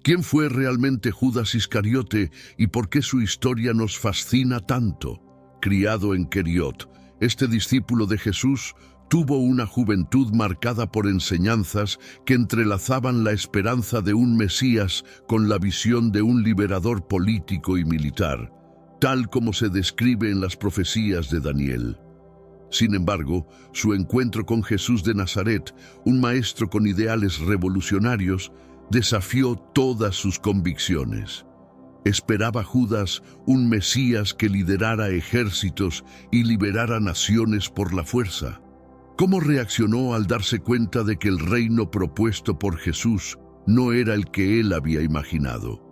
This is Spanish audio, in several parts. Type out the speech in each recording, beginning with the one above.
¿Quién fue realmente Judas Iscariote y por qué su historia nos fascina tanto? Criado en Queriot, este discípulo de Jesús tuvo una juventud marcada por enseñanzas que entrelazaban la esperanza de un Mesías con la visión de un liberador político y militar, tal como se describe en las profecías de Daniel. Sin embargo, su encuentro con Jesús de Nazaret, un maestro con ideales revolucionarios, desafió todas sus convicciones. Esperaba Judas un Mesías que liderara ejércitos y liberara naciones por la fuerza. ¿Cómo reaccionó al darse cuenta de que el reino propuesto por Jesús no era el que él había imaginado?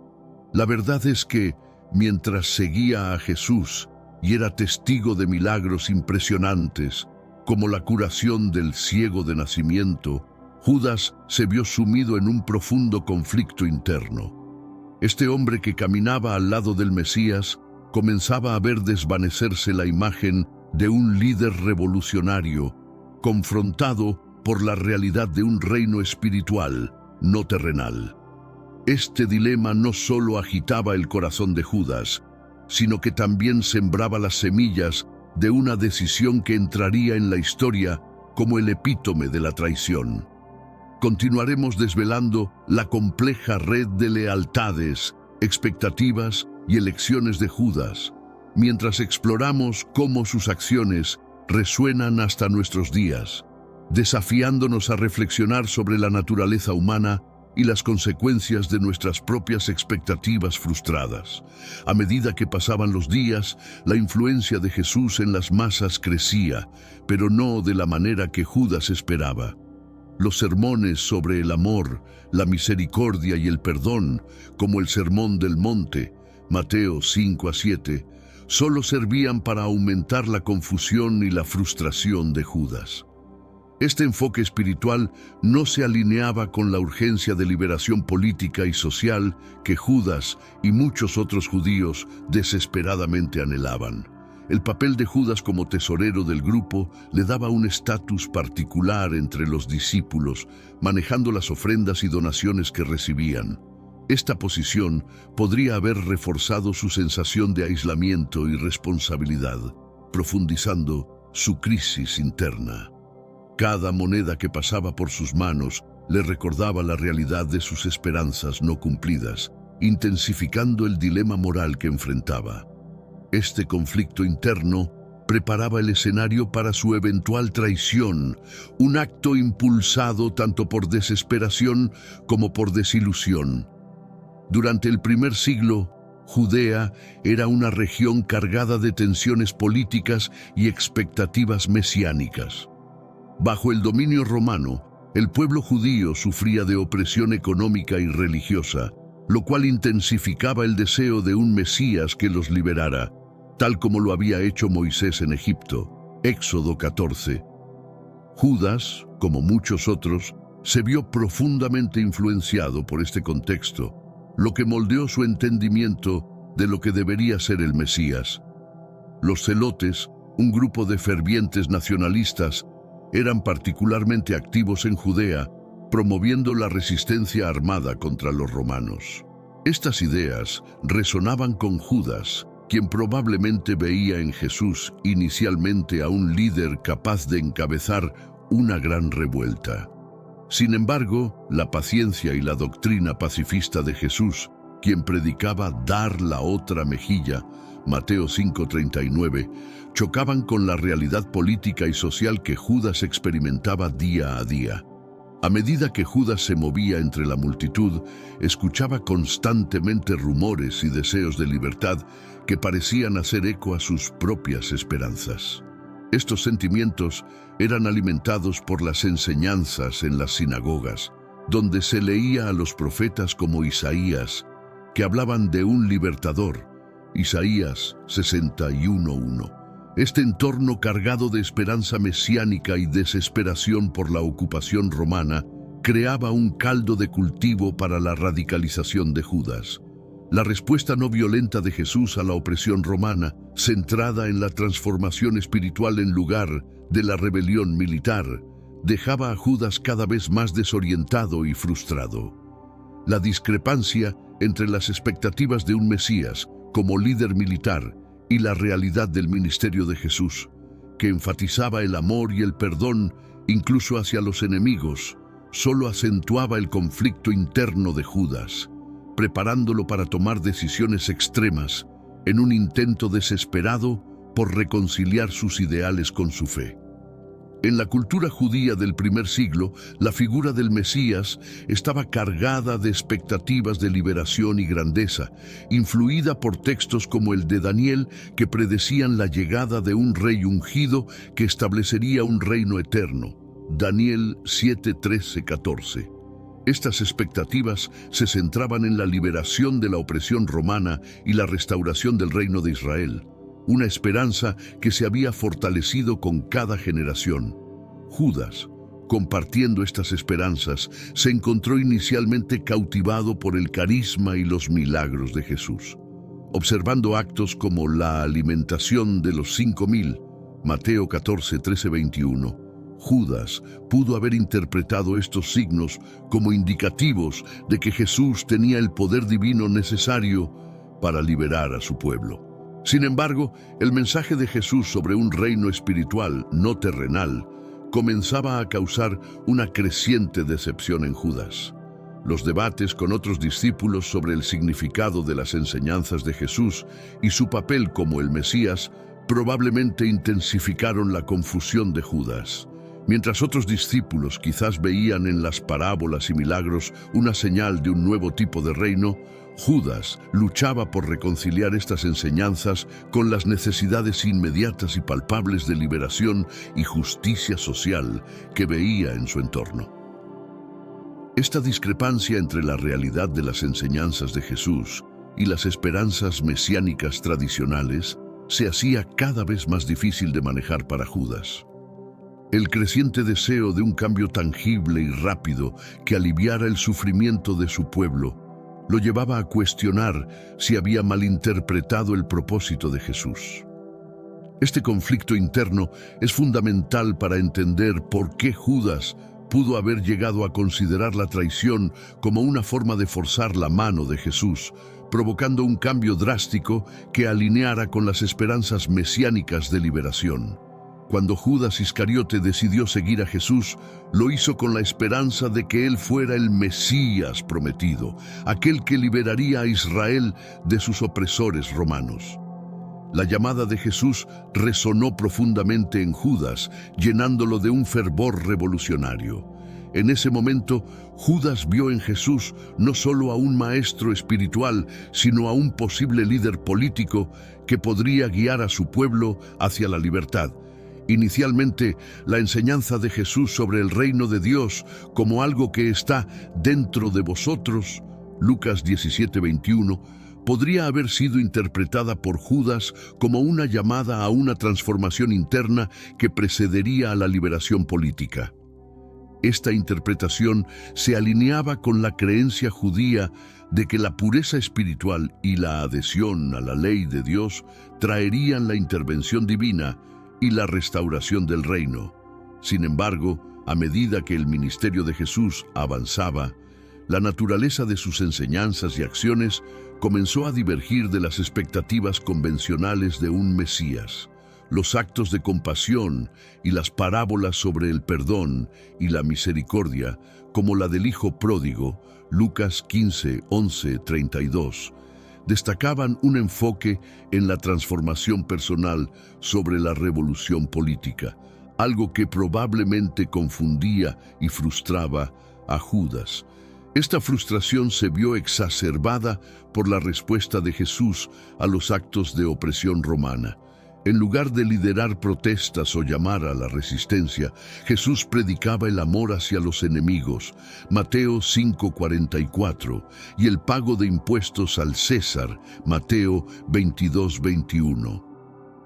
La verdad es que, mientras seguía a Jesús y era testigo de milagros impresionantes, como la curación del ciego de nacimiento, Judas se vio sumido en un profundo conflicto interno. Este hombre que caminaba al lado del Mesías comenzaba a ver desvanecerse la imagen de un líder revolucionario, confrontado por la realidad de un reino espiritual, no terrenal. Este dilema no solo agitaba el corazón de Judas, sino que también sembraba las semillas de una decisión que entraría en la historia como el epítome de la traición. Continuaremos desvelando la compleja red de lealtades, expectativas y elecciones de Judas, mientras exploramos cómo sus acciones resuenan hasta nuestros días, desafiándonos a reflexionar sobre la naturaleza humana y las consecuencias de nuestras propias expectativas frustradas. A medida que pasaban los días, la influencia de Jesús en las masas crecía, pero no de la manera que Judas esperaba. Los sermones sobre el amor, la misericordia y el perdón, como el Sermón del Monte, Mateo 5-7, solo servían para aumentar la confusión y la frustración de Judas. Este enfoque espiritual no se alineaba con la urgencia de liberación política y social que Judas y muchos otros judíos desesperadamente anhelaban. El papel de Judas como tesorero del grupo le daba un estatus particular entre los discípulos, manejando las ofrendas y donaciones que recibían. Esta posición podría haber reforzado su sensación de aislamiento y responsabilidad, profundizando su crisis interna. Cada moneda que pasaba por sus manos le recordaba la realidad de sus esperanzas no cumplidas, intensificando el dilema moral que enfrentaba. Este conflicto interno preparaba el escenario para su eventual traición, un acto impulsado tanto por desesperación como por desilusión. Durante el primer siglo, Judea era una región cargada de tensiones políticas y expectativas mesiánicas. Bajo el dominio romano, el pueblo judío sufría de opresión económica y religiosa, lo cual intensificaba el deseo de un Mesías que los liberara, tal como lo había hecho Moisés en Egipto, Éxodo 14. Judas, como muchos otros, se vio profundamente influenciado por este contexto, lo que moldeó su entendimiento de lo que debería ser el Mesías. Los celotes, un grupo de fervientes nacionalistas, eran particularmente activos en Judea, promoviendo la resistencia armada contra los romanos. Estas ideas resonaban con Judas, quien probablemente veía en Jesús inicialmente a un líder capaz de encabezar una gran revuelta. Sin embargo, la paciencia y la doctrina pacifista de Jesús, quien predicaba dar la otra mejilla, Mateo 5:39, chocaban con la realidad política y social que Judas experimentaba día a día. A medida que Judas se movía entre la multitud, escuchaba constantemente rumores y deseos de libertad que parecían hacer eco a sus propias esperanzas. Estos sentimientos eran alimentados por las enseñanzas en las sinagogas, donde se leía a los profetas como Isaías, que hablaban de un libertador, Isaías 61:1. Este entorno cargado de esperanza mesiánica y desesperación por la ocupación romana creaba un caldo de cultivo para la radicalización de Judas. La respuesta no violenta de Jesús a la opresión romana, centrada en la transformación espiritual en lugar de la rebelión militar, dejaba a Judas cada vez más desorientado y frustrado. La discrepancia entre las expectativas de un Mesías como líder militar y la realidad del ministerio de Jesús, que enfatizaba el amor y el perdón incluso hacia los enemigos, solo acentuaba el conflicto interno de Judas, preparándolo para tomar decisiones extremas en un intento desesperado por reconciliar sus ideales con su fe. En la cultura judía del primer siglo, la figura del Mesías estaba cargada de expectativas de liberación y grandeza, influida por textos como el de Daniel que predecían la llegada de un rey ungido que establecería un reino eterno. Daniel 7, 13, 14. Estas expectativas se centraban en la liberación de la opresión romana y la restauración del reino de Israel, una esperanza que se había fortalecido con cada generación. Judas, compartiendo estas esperanzas, se encontró inicialmente cautivado por el carisma y los milagros de Jesús. Observando actos como la alimentación de los 5,000, Mateo 14, 13, 21, Judas pudo haber interpretado estos signos como indicativos de que Jesús tenía el poder divino necesario para liberar a su pueblo. Sin embargo, el mensaje de Jesús sobre un reino espiritual, no terrenal, comenzaba a causar una creciente decepción en Judas. Los debates con otros discípulos sobre el significado de las enseñanzas de Jesús y su papel como el Mesías probablemente intensificaron la confusión de Judas. Mientras otros discípulos quizás veían en las parábolas y milagros una señal de un nuevo tipo de reino, Judas luchaba por reconciliar estas enseñanzas con las necesidades inmediatas y palpables de liberación y justicia social que veía en su entorno. Esta discrepancia entre la realidad de las enseñanzas de Jesús y las esperanzas mesiánicas tradicionales se hacía cada vez más difícil de manejar para Judas. El creciente deseo de un cambio tangible y rápido que aliviara el sufrimiento de su pueblo lo llevaba a cuestionar si había malinterpretado el propósito de Jesús. Este conflicto interno es fundamental para entender por qué Judas pudo haber llegado a considerar la traición como una forma de forzar la mano de Jesús, provocando un cambio drástico que alineara con las esperanzas mesiánicas de liberación. Cuando Judas Iscariote decidió seguir a Jesús, lo hizo con la esperanza de que él fuera el Mesías prometido, aquel que liberaría a Israel de sus opresores romanos. La llamada de Jesús resonó profundamente en Judas, llenándolo de un fervor revolucionario. En ese momento, Judas vio en Jesús no solo a un maestro espiritual, sino a un posible líder político que podría guiar a su pueblo hacia la libertad. Inicialmente, la enseñanza de Jesús sobre el reino de Dios como algo que está dentro de vosotros, Lucas 17:21, podría haber sido interpretada por Judas como una llamada a una transformación interna que precedería a la liberación política. Esta interpretación se alineaba con la creencia judía de que la pureza espiritual y la adhesión a la ley de Dios traerían la intervención divina y la restauración del reino. Sin embargo, a medida que el ministerio de Jesús avanzaba, la naturaleza de sus enseñanzas y acciones comenzó a divergir de las expectativas convencionales de un Mesías. Los actos de compasión y las parábolas sobre el perdón y la misericordia, como la del Hijo Pródigo, Lucas 15, 11, 32, destacaban un enfoque en la transformación personal sobre la revolución política, algo que probablemente confundía y frustraba a Judas. Esta frustración se vio exacerbada por la respuesta de Jesús a los actos de opresión romana. En lugar de liderar protestas o llamar a la resistencia, Jesús predicaba el amor hacia los enemigos, Mateo 5:44, y el pago de impuestos al César, Mateo 22:21.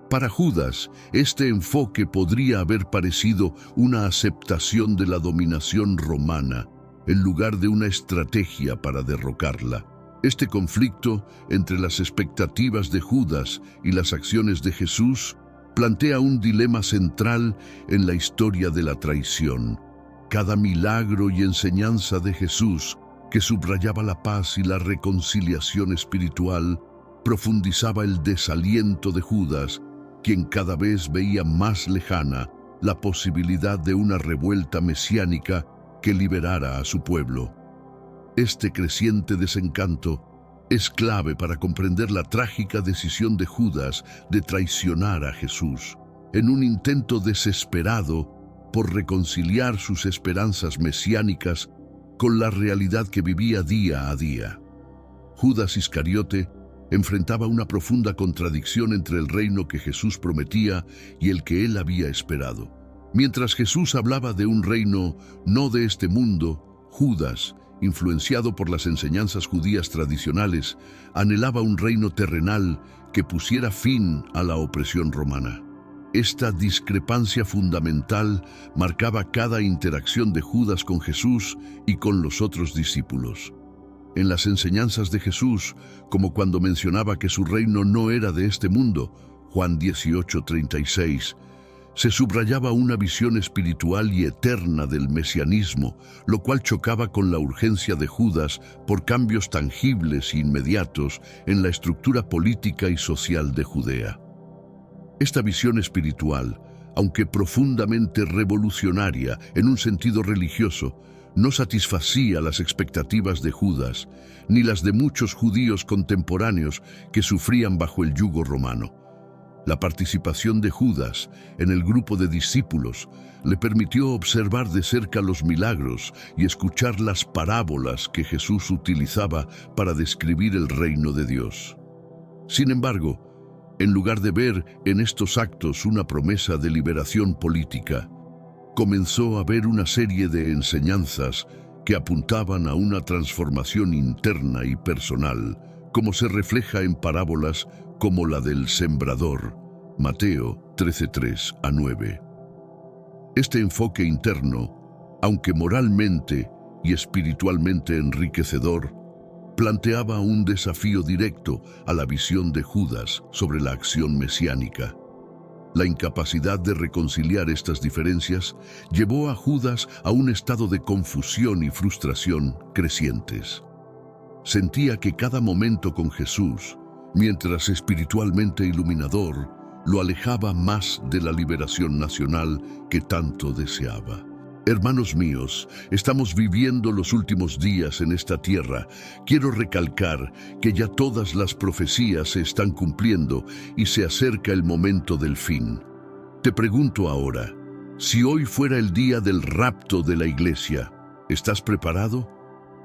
Para Judas, este enfoque podría haber parecido una aceptación de la dominación romana, en lugar de una estrategia para derrocarla. Este conflicto entre las expectativas de Judas y las acciones de Jesús plantea un dilema central en la historia de la traición. Cada milagro y enseñanza de Jesús que subrayaba la paz y la reconciliación espiritual, profundizaba el desaliento de Judas, quien cada vez veía más lejana la posibilidad de una revuelta mesiánica que liberara a su pueblo. Este creciente desencanto es clave para comprender la trágica decisión de Judas de traicionar a Jesús, en un intento desesperado por reconciliar sus esperanzas mesiánicas con la realidad que vivía día a día. Judas Iscariote enfrentaba una profunda contradicción entre el reino que Jesús prometía y el que él había esperado. Mientras Jesús hablaba de un reino no de este mundo, Judas, influenciado por las enseñanzas judías tradicionales, anhelaba un reino terrenal que pusiera fin a la opresión romana. Esta discrepancia fundamental marcaba cada interacción de Judas con Jesús y con los otros discípulos. En las enseñanzas de Jesús, como cuando mencionaba que su reino no era de este mundo, Juan 18:36, se subrayaba una visión espiritual y eterna del mesianismo, lo cual chocaba con la urgencia de Judas por cambios tangibles e inmediatos en la estructura política y social de Judea. Esta visión espiritual, aunque profundamente revolucionaria en un sentido religioso, no satisfacía las expectativas de Judas, ni las de muchos judíos contemporáneos que sufrían bajo el yugo romano. La participación de Judas en el grupo de discípulos le permitió observar de cerca los milagros y escuchar las parábolas que Jesús utilizaba para describir el reino de Dios. Sin embargo, en lugar de ver en estos actos una promesa de liberación política, comenzó a ver una serie de enseñanzas que apuntaban a una transformación interna y personal, como se refleja en parábolas como la del sembrador, Mateo 13:3-9. Este enfoque interno, aunque moralmente y espiritualmente enriquecedor, planteaba un desafío directo a la visión de Judas sobre la acción mesiánica. La incapacidad de reconciliar estas diferencias llevó a Judas a un estado de confusión y frustración crecientes. Sentía que cada momento con Jesús, mientras espiritualmente iluminador, lo alejaba más de la liberación nacional que tanto deseaba. Hermanos míos, estamos viviendo los últimos días en esta tierra. Quiero recalcar que ya todas las profecías se están cumpliendo y se acerca el momento del fin. Te pregunto ahora, si hoy fuera el día del rapto de la iglesia, ¿estás preparado?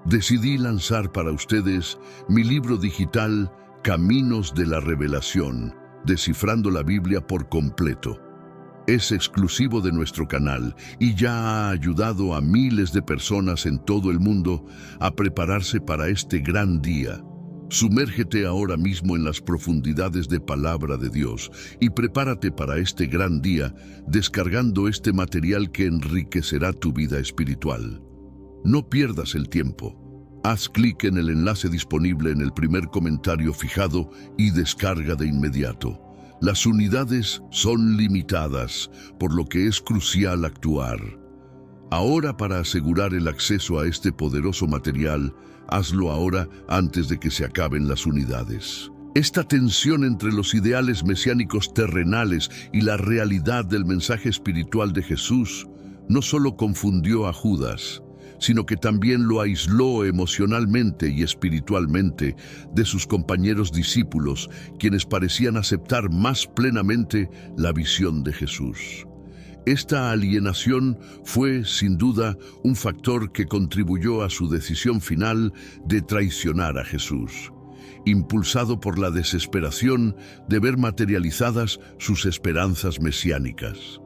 Decidí lanzar para ustedes mi libro digital Caminos de la Revelación, descifrando la Biblia por completo. Es exclusivo de nuestro canal y ya ha ayudado a miles de personas en todo el mundo a prepararse para este gran día. Sumérgete ahora mismo en las profundidades de Palabra de Dios y prepárate para este gran día descargando este material que enriquecerá tu vida espiritual. No pierdas el tiempo. Haz clic en el enlace disponible en el primer comentario fijado y descarga de inmediato. Las unidades son limitadas, por lo que es crucial actuar. Ahora, para asegurar el acceso a este poderoso material, hazlo ahora antes de que se acaben las unidades. Esta tensión entre los ideales mesiánicos terrenales y la realidad del mensaje espiritual de Jesús no solo confundió a Judas, sino que también lo aisló emocionalmente y espiritualmente de sus compañeros discípulos, quienes parecían aceptar más plenamente la visión de Jesús. Esta alienación fue, sin duda, un factor que contribuyó a su decisión final de traicionar a Jesús, impulsado por la desesperación de ver materializadas sus esperanzas mesiánicas.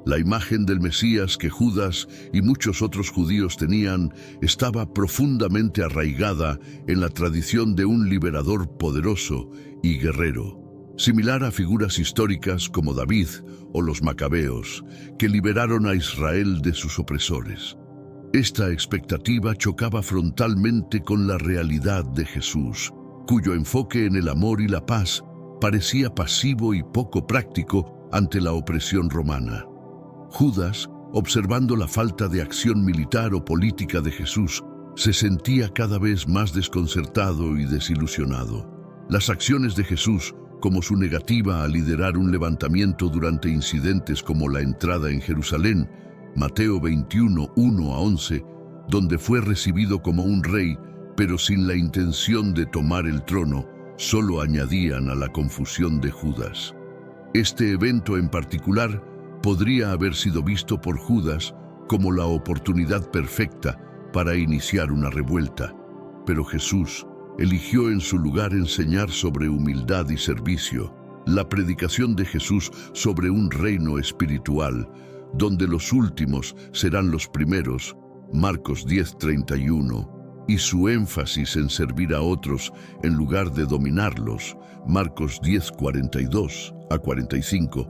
La imagen del Mesías que Judas y muchos otros judíos tenían estaba profundamente arraigada en la tradición de un liberador poderoso y guerrero, similar a figuras históricas como David o los Macabeos, que liberaron a Israel de sus opresores. Esta expectativa chocaba frontalmente con la realidad de Jesús, cuyo enfoque en el amor y la paz parecía pasivo y poco práctico ante la opresión romana. Judas, observando la falta de acción militar o política de Jesús, Se sentía cada vez más desconcertado y desilusionado. Las acciones de Jesús, como su negativa a liderar un levantamiento durante incidentes como la entrada en Jerusalén, Mateo 21, 1 a 11, donde fue recibido como un rey, pero sin la intención de tomar el trono, solo añadían a la confusión de Judas. Este evento en particular podría haber sido visto por Judas como la oportunidad perfecta para iniciar una revuelta, pero Jesús eligió en su lugar enseñar sobre humildad y servicio. La predicación de Jesús sobre un reino espiritual, donde los últimos serán los primeros, Marcos 10:31, y su énfasis en servir a otros en lugar de dominarlos, Marcos 10:42 a 45,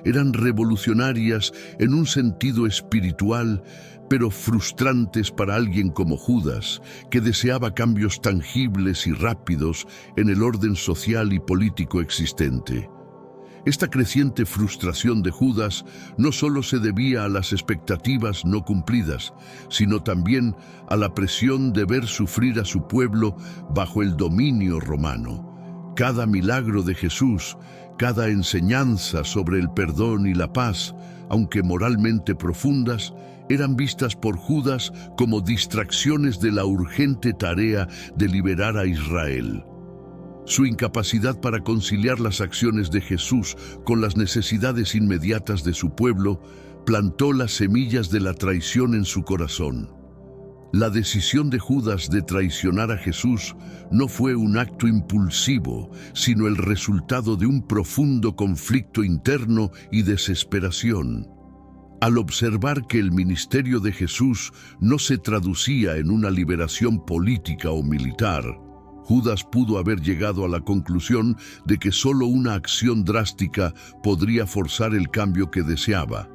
eran revolucionarias en un sentido espiritual, pero frustrantes para alguien como Judas, que deseaba cambios tangibles y rápidos en el orden social y político existente. Esta creciente frustración de Judas no solo se debía a las expectativas no cumplidas, sino también a la presión de ver sufrir a su pueblo bajo el dominio romano. Cada milagro de Jesús, cada enseñanza sobre el perdón y la paz, aunque moralmente profundas, eran vistas por Judas como distracciones de la urgente tarea de liberar a Israel. Su incapacidad para conciliar las acciones de Jesús con las necesidades inmediatas de su pueblo plantó las semillas de la traición en su corazón. La decisión de Judas de traicionar a Jesús no fue un acto impulsivo, sino el resultado de un profundo conflicto interno y desesperación. Al observar que el ministerio de Jesús no se traducía en una liberación política o militar, Judas pudo haber llegado a la conclusión de que solo una acción drástica podría forzar el cambio que deseaba.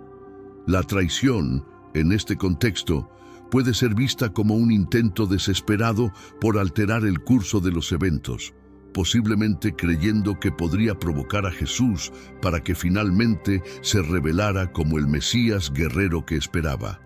La traición, en este contexto, puede ser vista como un intento desesperado por alterar el curso de los eventos, posiblemente creyendo que podría provocar a Jesús para que finalmente se revelara como el Mesías guerrero que esperaba.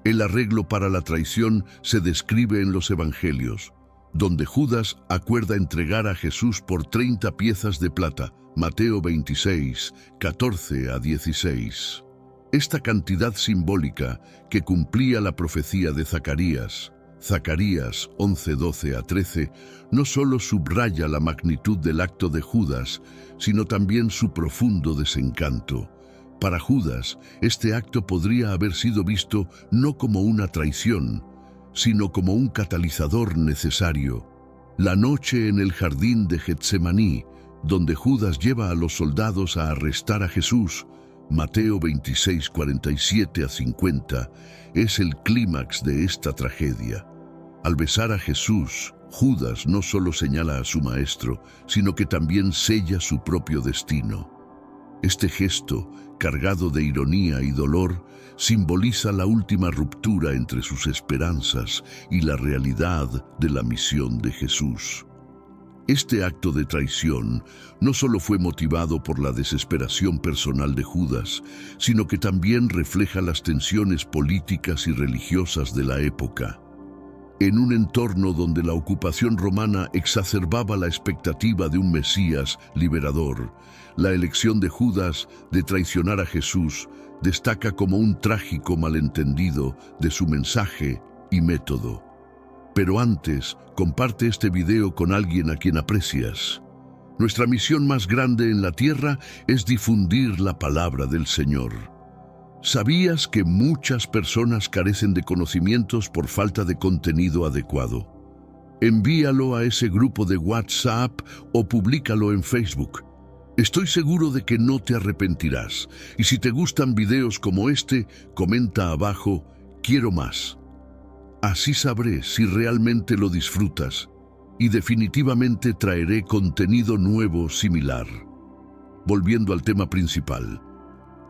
El arreglo para la traición se describe en los Evangelios, donde Judas acuerda entregar a Jesús por 30 piezas de plata, Mateo 26, 14 a 16. Esta cantidad simbólica, que cumplía la profecía de Zacarías 11, 12 a 13, no solo subraya la magnitud del acto de Judas, sino también su profundo desencanto. Para Judas, este acto podría haber sido visto no como una traición, sino como un catalizador necesario. La noche en el jardín de Getsemaní, donde Judas lleva a los soldados a arrestar a Jesús, Mateo 26, 47 a 50, es el clímax de esta tragedia. Al besar a Jesús, Judas no solo señala a su maestro, sino que también sella su propio destino. Este gesto, cargado de ironía y dolor, simboliza la última ruptura entre sus esperanzas y la realidad de la misión de Jesús. Este acto de traición no solo fue motivado por la desesperación personal de Judas, sino que también refleja las tensiones políticas y religiosas de la época. En un entorno donde la ocupación romana exacerbaba la expectativa de un Mesías liberador, la elección de Judas de traicionar a Jesús destaca como un trágico malentendido de su mensaje y método. Pero antes, comparte este video con alguien a quien aprecias. Nuestra misión más grande en la tierra es difundir la palabra del Señor. ¿Sabías que muchas personas carecen de conocimientos por falta de contenido adecuado? Envíalo a ese grupo de WhatsApp o públicalo en Facebook. Estoy seguro de que no te arrepentirás. Y si te gustan videos como este, comenta abajo, quiero más. Así sabré si realmente lo disfrutas y definitivamente traeré contenido nuevo similar. Volviendo al tema principal,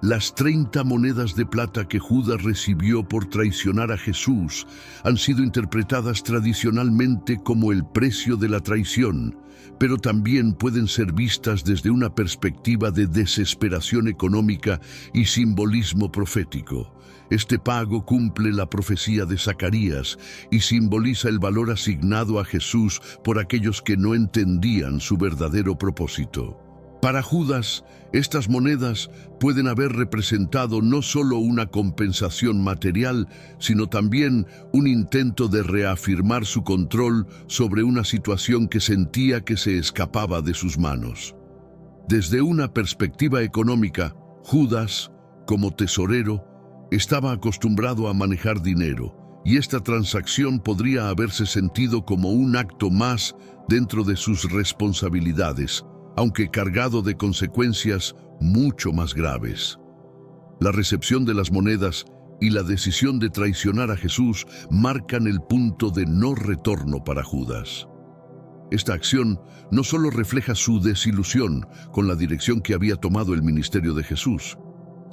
Las 30 monedas de plata que Judas recibió por traicionar a Jesús han sido interpretadas tradicionalmente como el precio de la traición, pero también pueden ser vistas desde una perspectiva de desesperación económica y simbolismo profético. Este pago cumple la profecía de Zacarías y simboliza el valor asignado a Jesús por aquellos que no entendían su verdadero propósito. Para Judas, estas monedas pueden haber representado no solo una compensación material, sino también un intento de reafirmar su control sobre una situación que sentía que se escapaba de sus manos. Desde una perspectiva económica, Judas, como tesorero, estaba acostumbrado a manejar dinero, y esta transacción podría haberse sentido como un acto más dentro de sus responsabilidades, aunque cargado de consecuencias mucho más graves. La recepción de las monedas y la decisión de traicionar a Jesús marcan el punto de no retorno para Judas. Esta acción no solo refleja su desilusión con la dirección que había tomado el ministerio de Jesús,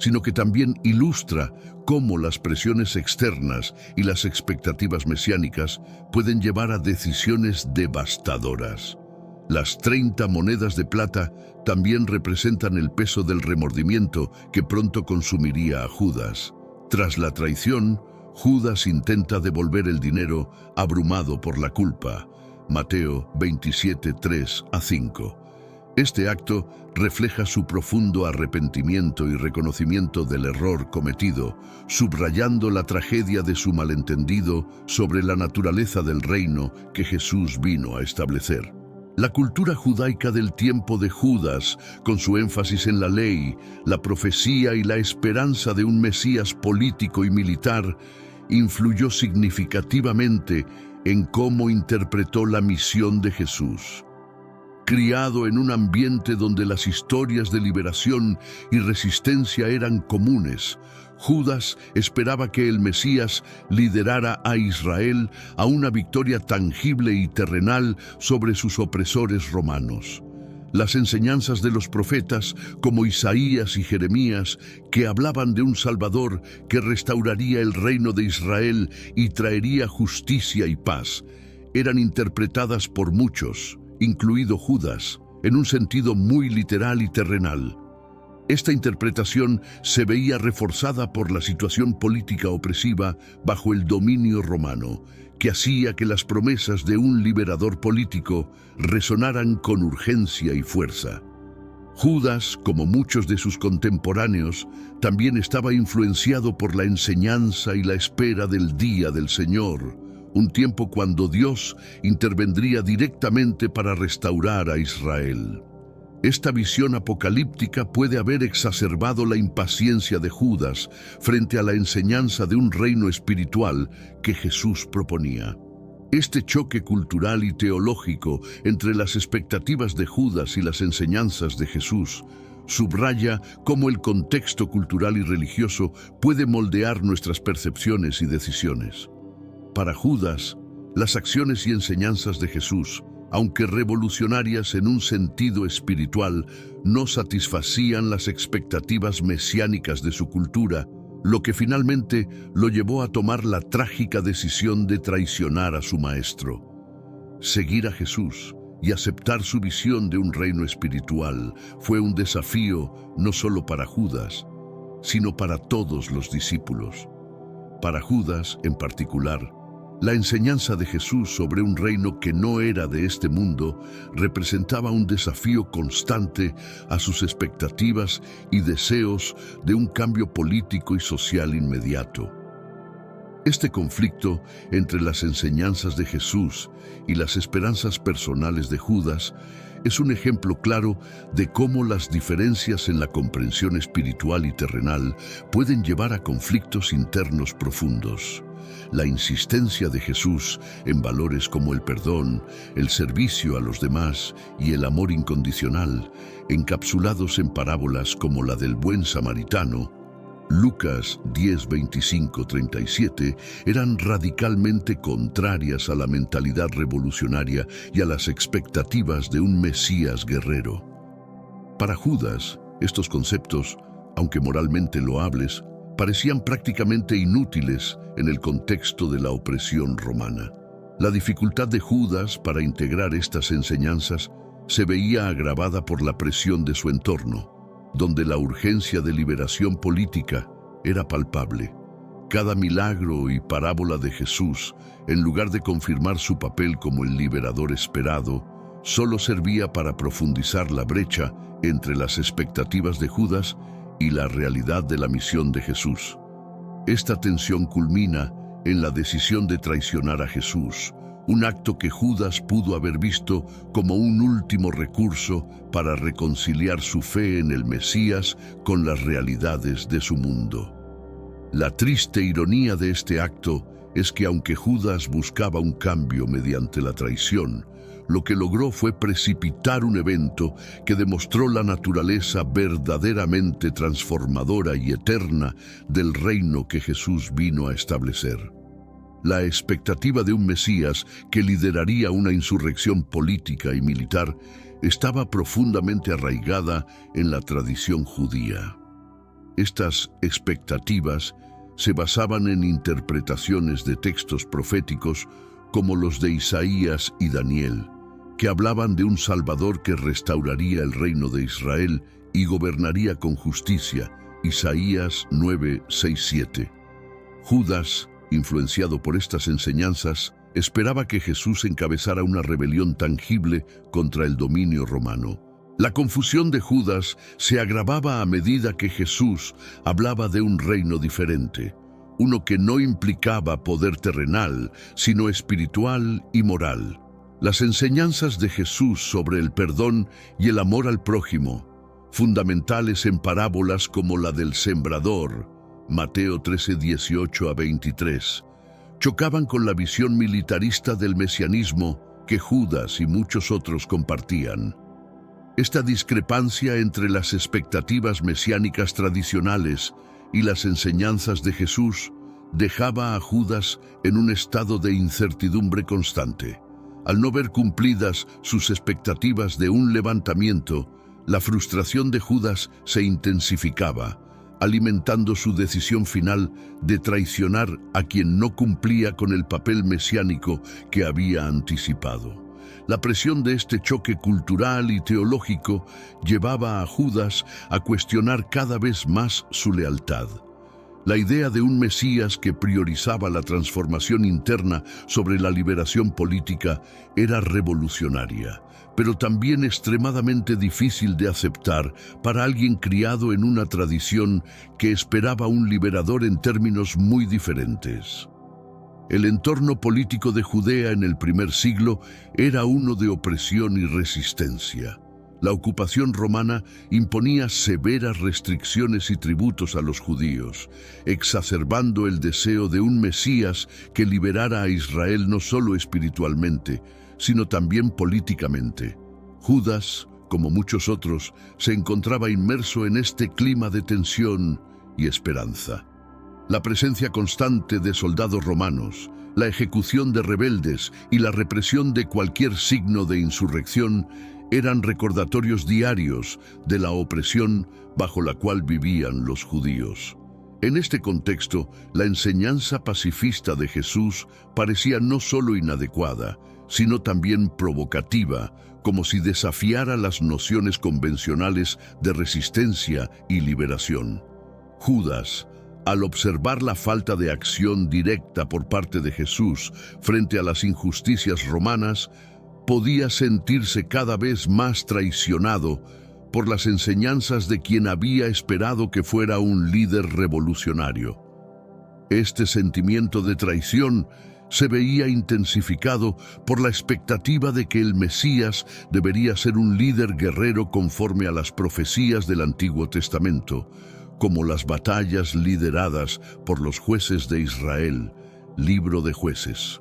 sino que también ilustra cómo las presiones externas y las expectativas mesiánicas pueden llevar a decisiones devastadoras. Las 30 monedas de plata también representan el peso del remordimiento que pronto consumiría a Judas. Tras la traición, Judas intenta devolver el dinero abrumado por la culpa. Mateo 27, 3-5. Este acto refleja su profundo arrepentimiento y reconocimiento del error cometido, subrayando la tragedia de su malentendido sobre la naturaleza del reino que Jesús vino a establecer. La cultura judaica del tiempo de Judas, con su énfasis en la ley, la profecía y la esperanza de un Mesías político y militar, influyó significativamente en cómo interpretó la misión de Jesús. Criado en un ambiente donde las historias de liberación y resistencia eran comunes, Judas esperaba que el Mesías liderara a Israel a una victoria tangible y terrenal sobre sus opresores romanos. Las enseñanzas de los profetas, como Isaías y Jeremías, que hablaban de un Salvador que restauraría el reino de Israel y traería justicia y paz, eran interpretadas por muchos, incluido Judas, en un sentido muy literal y terrenal. Esta interpretación se veía reforzada por la situación política opresiva bajo el dominio romano, que hacía que las promesas de un liberador político resonaran con urgencia y fuerza. Judas, como muchos de sus contemporáneos, también estaba influenciado por la enseñanza y la espera del día del Señor, un tiempo cuando Dios intervendría directamente para restaurar a Israel. Esta visión apocalíptica puede haber exacerbado la impaciencia de Judas frente a la enseñanza de un reino espiritual que Jesús proponía. Este choque cultural y teológico entre las expectativas de Judas y las enseñanzas de Jesús subraya cómo el contexto cultural y religioso puede moldear nuestras percepciones y decisiones. Para Judas, las acciones y enseñanzas de Jesús, aunque revolucionarias en un sentido espiritual, no satisfacían las expectativas mesiánicas de su cultura, lo que finalmente lo llevó a tomar la trágica decisión de traicionar a su maestro. Seguir a Jesús y aceptar su visión de un reino espiritual fue un desafío no solo para Judas, sino para todos los discípulos. Para Judas, en particular, la enseñanza de Jesús sobre un reino que no era de este mundo representaba un desafío constante a sus expectativas y deseos de un cambio político y social inmediato. Este conflicto entre las enseñanzas de Jesús y las esperanzas personales de Judas es un ejemplo claro de cómo las diferencias en la comprensión espiritual y terrenal pueden llevar a conflictos internos profundos. La insistencia de Jesús en valores como el perdón, el servicio a los demás y el amor incondicional, encapsulados en parábolas como la del buen samaritano, Lucas 10, 25, 37, eran radicalmente contrarias a la mentalidad revolucionaria y a las expectativas de un Mesías guerrero. Para Judas, estos conceptos, aunque moralmente loables, parecían prácticamente inútiles en el contexto de la opresión romana. La dificultad de Judas para integrar estas enseñanzas se veía agravada por la presión de su entorno, donde la urgencia de liberación política era palpable. Cada milagro y parábola de Jesús, en lugar de confirmar su papel como el liberador esperado, solo servía para profundizar la brecha entre las expectativas de Judas y la realidad de la misión de Jesús. Esta tensión culmina en la decisión de traicionar a Jesús, un acto que Judas pudo haber visto como un último recurso para reconciliar su fe en el Mesías con las realidades de su mundo. La triste ironía de este acto es que aunque Judas buscaba un cambio mediante la traición, lo que logró fue precipitar un evento que demostró la naturaleza verdaderamente transformadora y eterna del reino que Jesús vino a establecer. La expectativa de un Mesías que lideraría una insurrección política y militar estaba profundamente arraigada en la tradición judía. Estas expectativas se basaban en interpretaciones de textos proféticos como los de Isaías y Daniel, que hablaban de un Salvador que restauraría el reino de Israel y gobernaría con justicia. Isaías 9, 6, 7. Judas, influenciado por estas enseñanzas, esperaba que Jesús encabezara una rebelión tangible contra el dominio romano. La confusión de Judas se agravaba a medida que Jesús hablaba de un reino diferente, uno que no implicaba poder terrenal, sino espiritual y moral. Las enseñanzas de Jesús sobre el perdón y el amor al prójimo, fundamentales en parábolas como la del sembrador, Mateo 13, 18 a 23, chocaban con la visión militarista del mesianismo que Judas y muchos otros compartían. Esta discrepancia entre las expectativas mesiánicas tradicionales y las enseñanzas de Jesús dejaba a Judas en un estado de incertidumbre constante. Al no ver cumplidas sus expectativas de un levantamiento, la frustración de Judas se intensificaba, alimentando su decisión final de traicionar a quien no cumplía con el papel mesiánico que había anticipado. La presión de este choque cultural y teológico llevaba a Judas a cuestionar cada vez más su lealtad. La idea de un Mesías que priorizaba la transformación interna sobre la liberación política era revolucionaria, pero también extremadamente difícil de aceptar para alguien criado en una tradición que esperaba un liberador en términos muy diferentes. El entorno político de Judea en el primer siglo era uno de opresión y resistencia. La ocupación romana imponía severas restricciones y tributos a los judíos, exacerbando el deseo de un Mesías que liberara a Israel no solo espiritualmente, sino también políticamente. Judas, como muchos otros, se encontraba inmerso en este clima de tensión y esperanza. La presencia constante de soldados romanos, la ejecución de rebeldes y la represión de cualquier signo de insurrección eran recordatorios diarios de la opresión bajo la cual vivían los judíos. En este contexto, la enseñanza pacifista de Jesús parecía no solo inadecuada, sino también provocativa, como si desafiara las nociones convencionales de resistencia y liberación. Judas, al observar la falta de acción directa por parte de Jesús frente a las injusticias romanas, podía sentirse cada vez más traicionado por las enseñanzas de quien había esperado que fuera un líder revolucionario. Este sentimiento de traición se veía intensificado por la expectativa de que el Mesías debería ser un líder guerrero conforme a las profecías del Antiguo Testamento, como las batallas lideradas por los jueces de Israel, Libro de Jueces.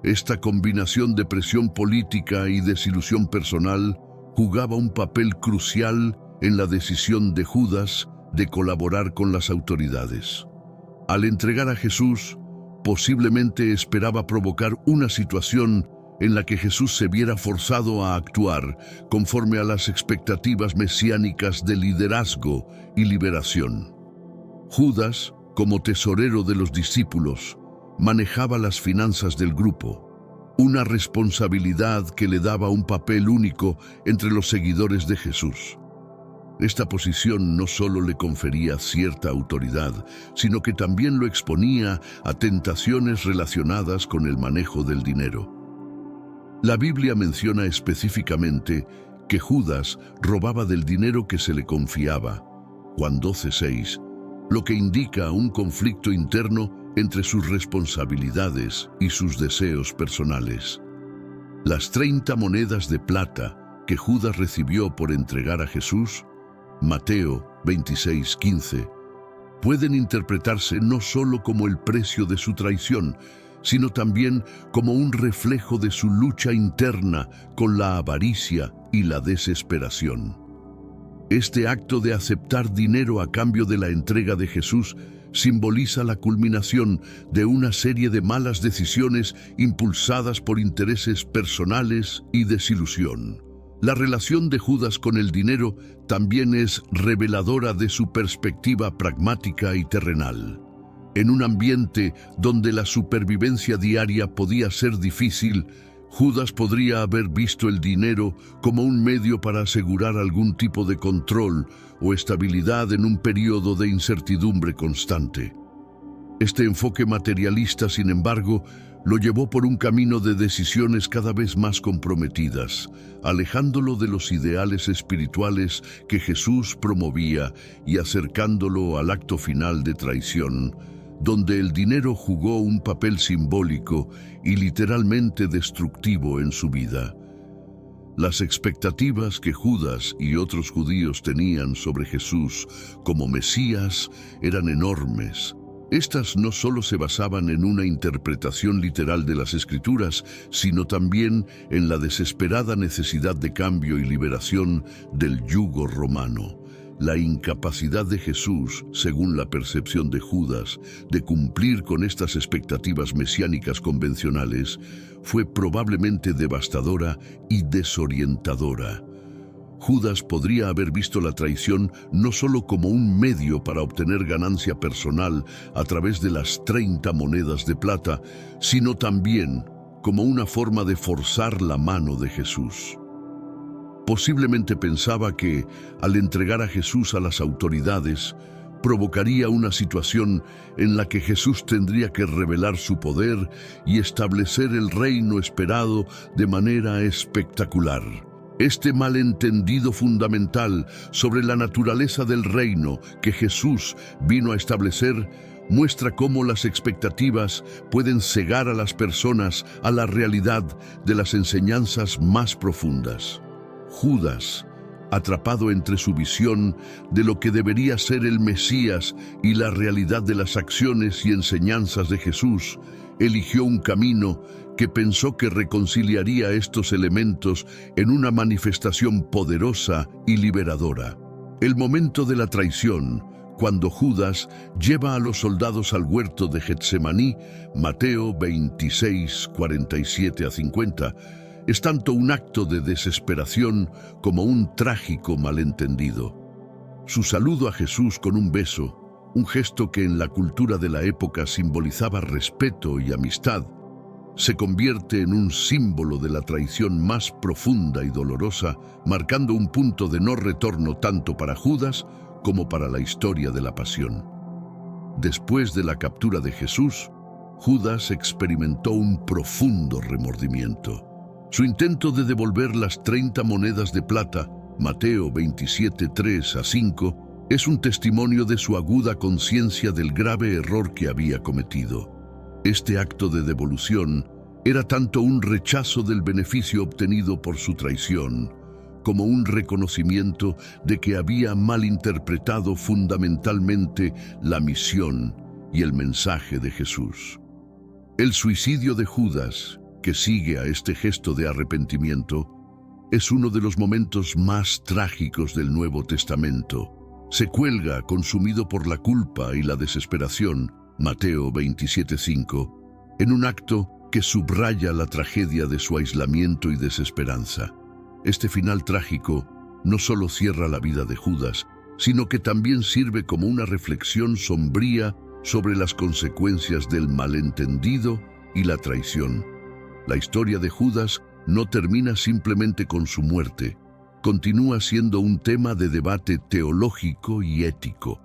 Esta combinación de presión política y desilusión personal jugaba un papel crucial en la decisión de Judas de colaborar con las autoridades. Al entregar a Jesús, posiblemente esperaba provocar una situación en la que Jesús se viera forzado a actuar conforme a las expectativas mesiánicas de liderazgo y liberación. Judas, como tesorero de los discípulos, manejaba las finanzas del grupo, una responsabilidad que le daba un papel único entre los seguidores de Jesús. Esta posición no solo le confería cierta autoridad, sino que también lo exponía a tentaciones relacionadas con el manejo del dinero. La Biblia menciona específicamente que Judas robaba del dinero que se le confiaba, Juan 12:6, lo que indica un conflicto interno entre sus responsabilidades y sus deseos personales. Las 30 monedas de plata que Judas recibió por entregar a Jesús, Mateo 26:15, pueden interpretarse no solo como el precio de su traición, sino también como un reflejo de su lucha interna con la avaricia y la desesperación. Este acto de aceptar dinero a cambio de la entrega de Jesús simboliza la culminación de una serie de malas decisiones impulsadas por intereses personales y desilusión. La relación de Judas con el dinero también es reveladora de su perspectiva pragmática y terrenal. En un ambiente donde la supervivencia diaria podía ser difícil, Judas podría haber visto el dinero como un medio para asegurar algún tipo de control o estabilidad en un periodo de incertidumbre constante. Este enfoque materialista, sin embargo, lo llevó por un camino de decisiones cada vez más comprometidas, alejándolo de los ideales espirituales que Jesús promovía y acercándolo al acto final de traición, donde el dinero jugó un papel simbólico y literalmente destructivo en su vida. Las expectativas que Judas y otros judíos tenían sobre Jesús como Mesías eran enormes. Estas no solo se basaban en una interpretación literal de las Escrituras, sino también en la desesperada necesidad de cambio y liberación del yugo romano. La incapacidad de Jesús, según la percepción de Judas, de cumplir con estas expectativas mesiánicas convencionales, fue probablemente devastadora y desorientadora. Judas podría haber visto la traición no solo como un medio para obtener ganancia personal a través de las 30 monedas de plata, sino también como una forma de forzar la mano de Jesús. Posiblemente pensaba que, al entregar a Jesús a las autoridades, provocaría una situación en la que Jesús tendría que revelar su poder y establecer el reino esperado de manera espectacular. Este malentendido fundamental sobre la naturaleza del reino que Jesús vino a establecer muestra cómo las expectativas pueden cegar a las personas a la realidad de las enseñanzas más profundas. Judas, atrapado entre su visión de lo que debería ser el Mesías y la realidad de las acciones y enseñanzas de Jesús, eligió un camino que pensó que reconciliaría estos elementos en una manifestación poderosa y liberadora. El momento de la traición, cuando Judas lleva a los soldados al huerto de Getsemaní, Mateo 26, 47-50, es tanto un acto de desesperación como un trágico malentendido. Su saludo a Jesús con un beso, un gesto que en la cultura de la época simbolizaba respeto y amistad, se convierte en un símbolo de la traición más profunda y dolorosa, marcando un punto de no retorno tanto para Judas como para la historia de la pasión. Después de la captura de Jesús, Judas experimentó un profundo remordimiento. Su intento de devolver las 30 monedas de plata, Mateo 27, 3-5, es un testimonio de su aguda conciencia del grave error que había cometido. Este acto de devolución era tanto un rechazo del beneficio obtenido por su traición, como un reconocimiento de que había malinterpretado fundamentalmente la misión y el mensaje de Jesús. El suicidio de Judas, que sigue a este gesto de arrepentimiento, es uno de los momentos más trágicos del Nuevo Testamento. Se cuelga consumido por la culpa y la desesperación, Mateo 27:5, en un acto que subraya la tragedia de su aislamiento y desesperanza. Este final trágico no solo cierra la vida de Judas, sino que también sirve como una reflexión sombría sobre las consecuencias del malentendido y la traición. La historia de Judas no termina simplemente con su muerte, continúa siendo un tema de debate teológico y ético.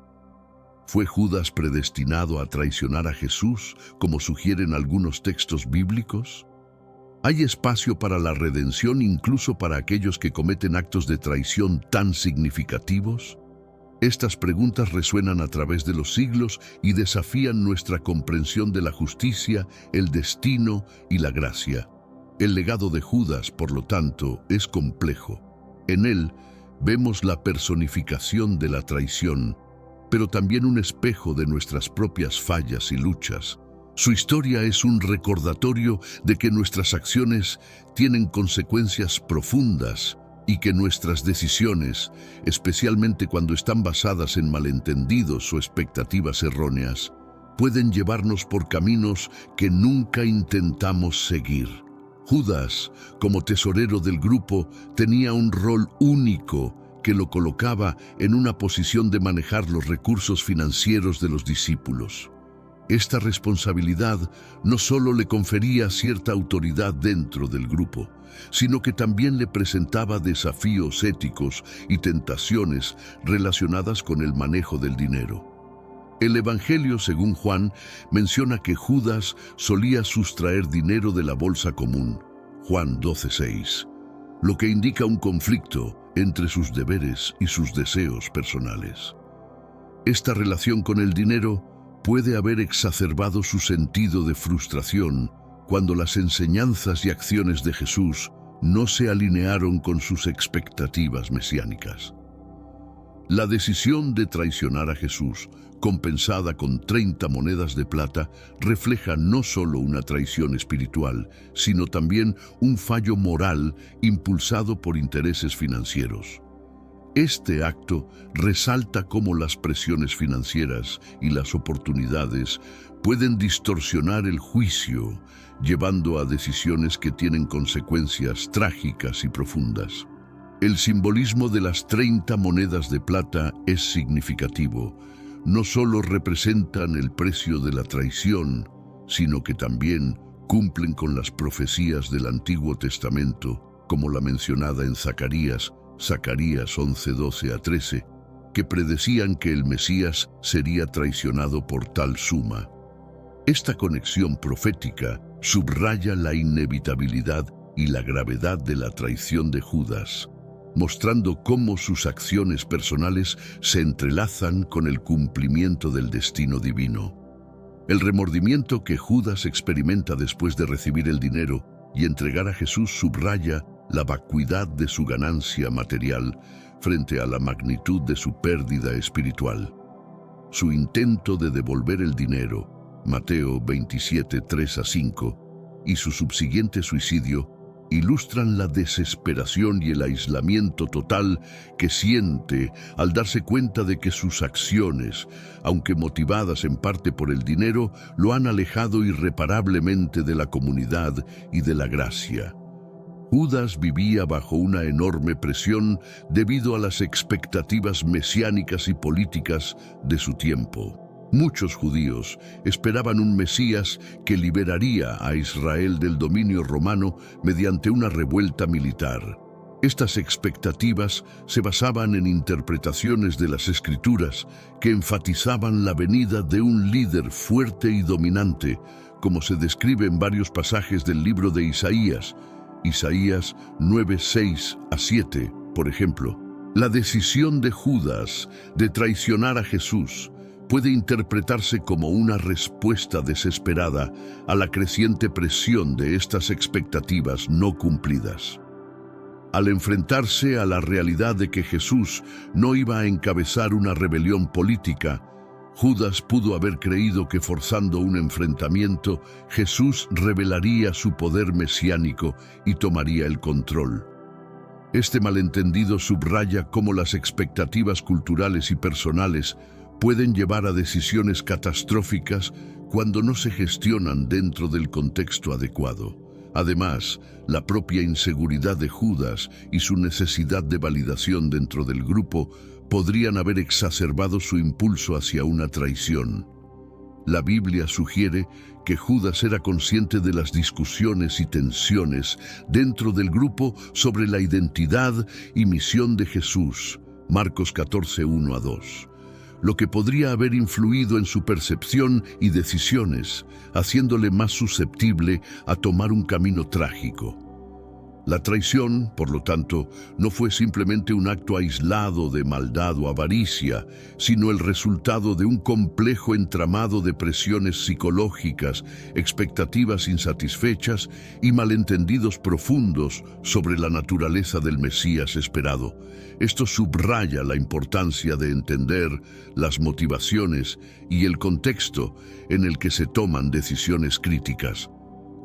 ¿Fue Judas predestinado a traicionar a Jesús, como sugieren algunos textos bíblicos? ¿Hay espacio para la redención incluso para aquellos que cometen actos de traición tan significativos? Estas preguntas resuenan a través de los siglos y desafían nuestra comprensión de la justicia, el destino y la gracia. El legado de Judas, por lo tanto, es complejo. En él vemos la personificación de la traición, pero también un espejo de nuestras propias fallas y luchas. Su historia es un recordatorio de que nuestras acciones tienen consecuencias profundas y que nuestras decisiones, especialmente cuando están basadas en malentendidos o expectativas erróneas, pueden llevarnos por caminos que nunca intentamos seguir. Judas, como tesorero del grupo, tenía un rol único que lo colocaba en una posición de manejar los recursos financieros de los discípulos. Esta responsabilidad no solo le confería cierta autoridad dentro del grupo, sino que también le presentaba desafíos éticos y tentaciones relacionadas con el manejo del dinero. El Evangelio, según Juan, menciona que Judas solía sustraer dinero de la bolsa común, Juan 12:6, lo que indica un conflicto entre sus deberes y sus deseos personales. Esta relación con el dinero puede haber exacerbado su sentido de frustración cuando las enseñanzas y acciones de Jesús no se alinearon con sus expectativas mesiánicas. La decisión de traicionar a Jesús, compensada con 30 monedas de plata, refleja no solo una traición espiritual, sino también un fallo moral impulsado por intereses financieros. Este acto resalta cómo las presiones financieras y las oportunidades pueden distorsionar el juicio, llevando a decisiones que tienen consecuencias trágicas y profundas. El simbolismo de las 30 monedas de plata es significativo. No solo representan el precio de la traición, sino que también cumplen con las profecías del Antiguo Testamento, como la mencionada en Zacarías 11:12-13, que predecían que el Mesías sería traicionado por tal suma. Esta conexión profética subraya la inevitabilidad y la gravedad de la traición de Judas, mostrando cómo sus acciones personales se entrelazan con el cumplimiento del destino divino. El remordimiento que Judas experimenta después de recibir el dinero y entregar a Jesús subraya la vacuidad de su ganancia material frente a la magnitud de su pérdida espiritual. Su intento de devolver el dinero, Mateo 27:3-5, y su subsiguiente suicidio ilustran la desesperación y el aislamiento total que siente al darse cuenta de que sus acciones, aunque motivadas en parte por el dinero, lo han alejado irreparablemente de la comunidad y de la gracia. Judas vivía bajo una enorme presión debido a las expectativas mesiánicas y políticas de su tiempo. Muchos judíos esperaban un Mesías que liberaría a Israel del dominio romano mediante una revuelta militar. Estas expectativas se basaban en interpretaciones de las Escrituras que enfatizaban la venida de un líder fuerte y dominante, como se describe en varios pasajes del libro de Isaías 9:6-7, por ejemplo. La decisión de Judas de traicionar a Jesús puede interpretarse como una respuesta desesperada a la creciente presión de estas expectativas no cumplidas. Al enfrentarse a la realidad de que Jesús no iba a encabezar una rebelión política, Judas pudo haber creído que forzando un enfrentamiento, Jesús revelaría su poder mesiánico y tomaría el control. Este malentendido subraya cómo las expectativas culturales y personales pueden llevar a decisiones catastróficas cuando no se gestionan dentro del contexto adecuado. Además, la propia inseguridad de Judas y su necesidad de validación dentro del grupo podrían haber exacerbado su impulso hacia una traición. La Biblia sugiere que Judas era consciente de las discusiones y tensiones dentro del grupo sobre la identidad y misión de Jesús, Marcos 14, 1-2, lo que podría haber influido en su percepción y decisiones, haciéndole más susceptible a tomar un camino trágico. La traición, por lo tanto, no fue simplemente un acto aislado de maldad o avaricia, sino el resultado de un complejo entramado de presiones psicológicas, expectativas insatisfechas y malentendidos profundos sobre la naturaleza del Mesías esperado. Esto subraya la importancia de entender las motivaciones y el contexto en el que se toman decisiones críticas.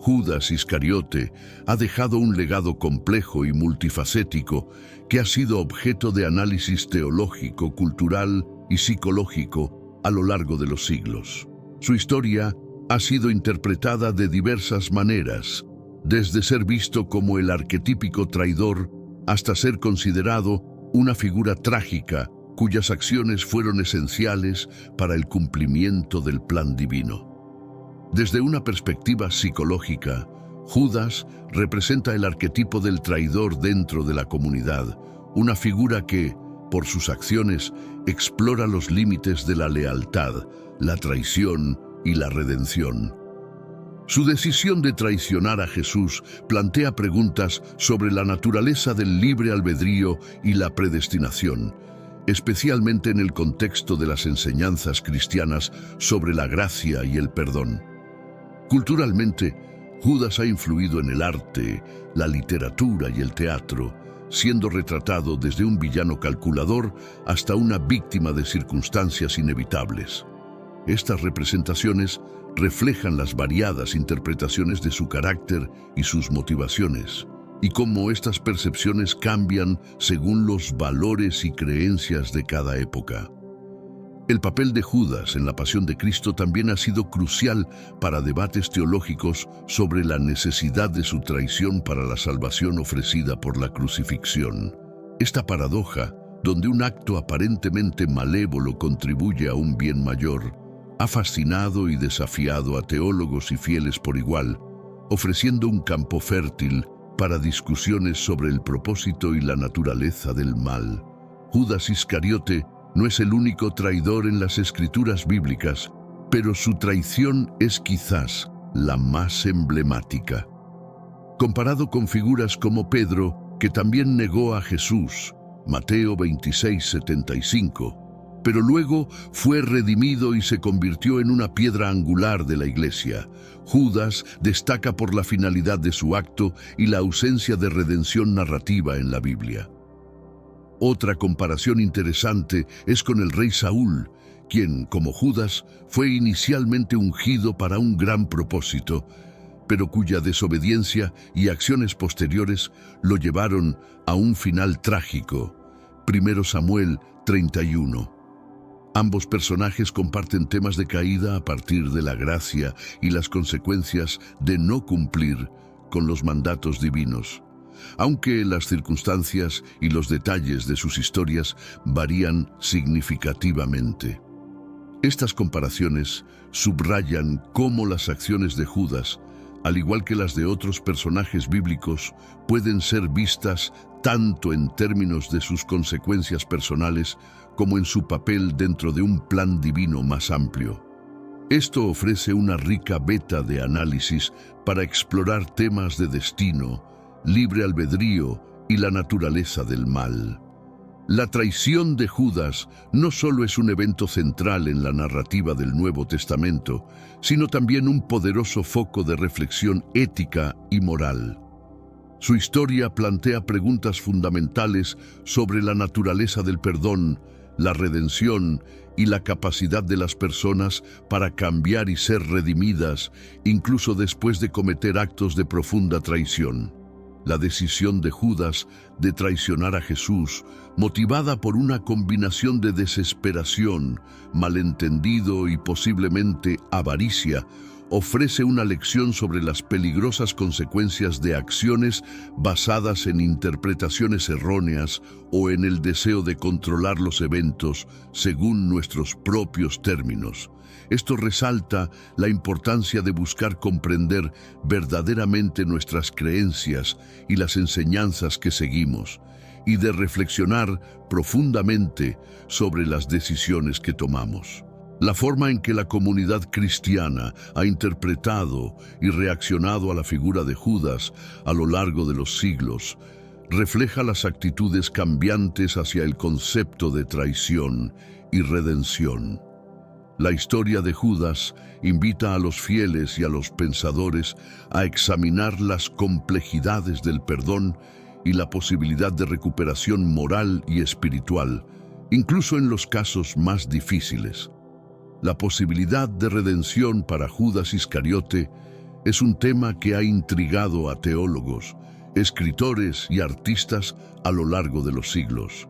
Judas Iscariote ha dejado un legado complejo y multifacético que ha sido objeto de análisis teológico, cultural y psicológico a lo largo de los siglos. Su historia ha sido interpretada de diversas maneras, desde ser visto como el arquetípico traidor hasta ser considerado una figura trágica cuyas acciones fueron esenciales para el cumplimiento del plan divino. Desde una perspectiva psicológica, Judas representa el arquetipo del traidor dentro de la comunidad, una figura que, por sus acciones, explora los límites de la lealtad, la traición y la redención. Su decisión de traicionar a Jesús plantea preguntas sobre la naturaleza del libre albedrío y la predestinación, especialmente en el contexto de las enseñanzas cristianas sobre la gracia y el perdón. Culturalmente, Judas ha influido en el arte, la literatura y el teatro, siendo retratado desde un villano calculador hasta una víctima de circunstancias inevitables. Estas representaciones reflejan las variadas interpretaciones de su carácter y sus motivaciones, y cómo estas percepciones cambian según los valores y creencias de cada época. El papel de Judas en la pasión de Cristo también ha sido crucial para debates teológicos sobre la necesidad de su traición para la salvación ofrecida por la crucifixión. Esta paradoja, donde un acto aparentemente malévolo contribuye a un bien mayor, ha fascinado y desafiado a teólogos y fieles por igual, ofreciendo un campo fértil para discusiones sobre el propósito y la naturaleza del mal. Judas Iscariote no es el único traidor en las escrituras bíblicas, pero su traición es quizás la más emblemática. Comparado con figuras como Pedro, que también negó a Jesús, Mateo 26:75, pero luego fue redimido y se convirtió en una piedra angular de la iglesia. Judas destaca por la finalidad de su acto y la ausencia de redención narrativa en la Biblia. Otra comparación interesante es con el rey Saúl, quien, como Judas, fue inicialmente ungido para un gran propósito, pero cuya desobediencia y acciones posteriores lo llevaron a un final trágico. 1 Samuel 31. Ambos personajes comparten temas de caída a partir de la gracia y las consecuencias de no cumplir con los mandatos divinos, aunque las circunstancias y los detalles de sus historias varían significativamente. Estas comparaciones subrayan cómo las acciones de Judas, al igual que las de otros personajes bíblicos, pueden ser vistas tanto en términos de sus consecuencias personales como en su papel dentro de un plan divino más amplio. Esto ofrece una rica veta de análisis para explorar temas de destino, libre albedrío y la naturaleza del mal. La traición de Judas no solo es un evento central en la narrativa del Nuevo Testamento, sino también un poderoso foco de reflexión ética y moral. Su historia plantea preguntas fundamentales sobre la naturaleza del perdón, la redención y la capacidad de las personas para cambiar y ser redimidas, incluso después de cometer actos de profunda traición. La decisión de Judas de traicionar a Jesús, motivada por una combinación de desesperación, malentendido y posiblemente avaricia, ofrece una lección sobre las peligrosas consecuencias de acciones basadas en interpretaciones erróneas o en el deseo de controlar los eventos según nuestros propios términos. Esto resalta la importancia de buscar comprender verdaderamente nuestras creencias y las enseñanzas que seguimos, y de reflexionar profundamente sobre las decisiones que tomamos. La forma en que la comunidad cristiana ha interpretado y reaccionado a la figura de Judas a lo largo de los siglos refleja las actitudes cambiantes hacia el concepto de traición y redención. La historia de Judas invita a los fieles y a los pensadores a examinar las complejidades del perdón y la posibilidad de recuperación moral y espiritual, incluso en los casos más difíciles. La posibilidad de redención para Judas Iscariote es un tema que ha intrigado a teólogos, escritores y artistas a lo largo de los siglos.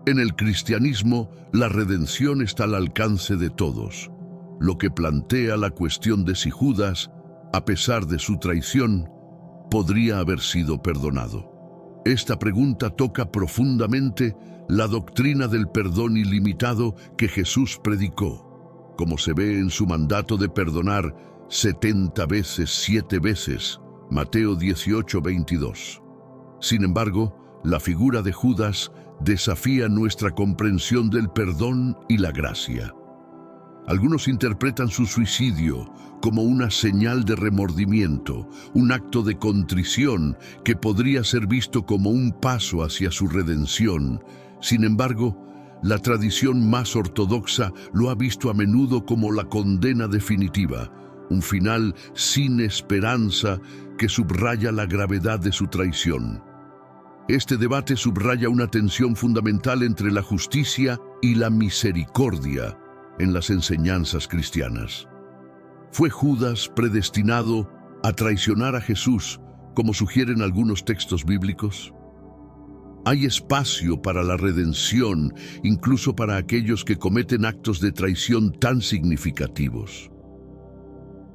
En el cristianismo, la redención está al alcance de todos, lo que plantea la cuestión de si Judas, a pesar de su traición, podría haber sido perdonado. Esta pregunta toca profundamente la doctrina del perdón ilimitado que Jesús predicó, como se ve en su mandato de perdonar 70 veces, 7 veces, Mateo 18:22. Sin embargo, la figura de Judas desafía nuestra comprensión del perdón y la gracia. Algunos interpretan su suicidio como una señal de remordimiento, un acto de contrición que podría ser visto como un paso hacia su redención. Sin embargo, la tradición más ortodoxa lo ha visto a menudo como la condena definitiva, un final sin esperanza que subraya la gravedad de su traición. Este debate subraya una tensión fundamental entre la justicia y la misericordia en las enseñanzas cristianas. ¿Fue Judas predestinado a traicionar a Jesús, como sugieren algunos textos bíblicos? ¿Hay espacio para la redención, incluso para aquellos que cometen actos de traición tan significativos?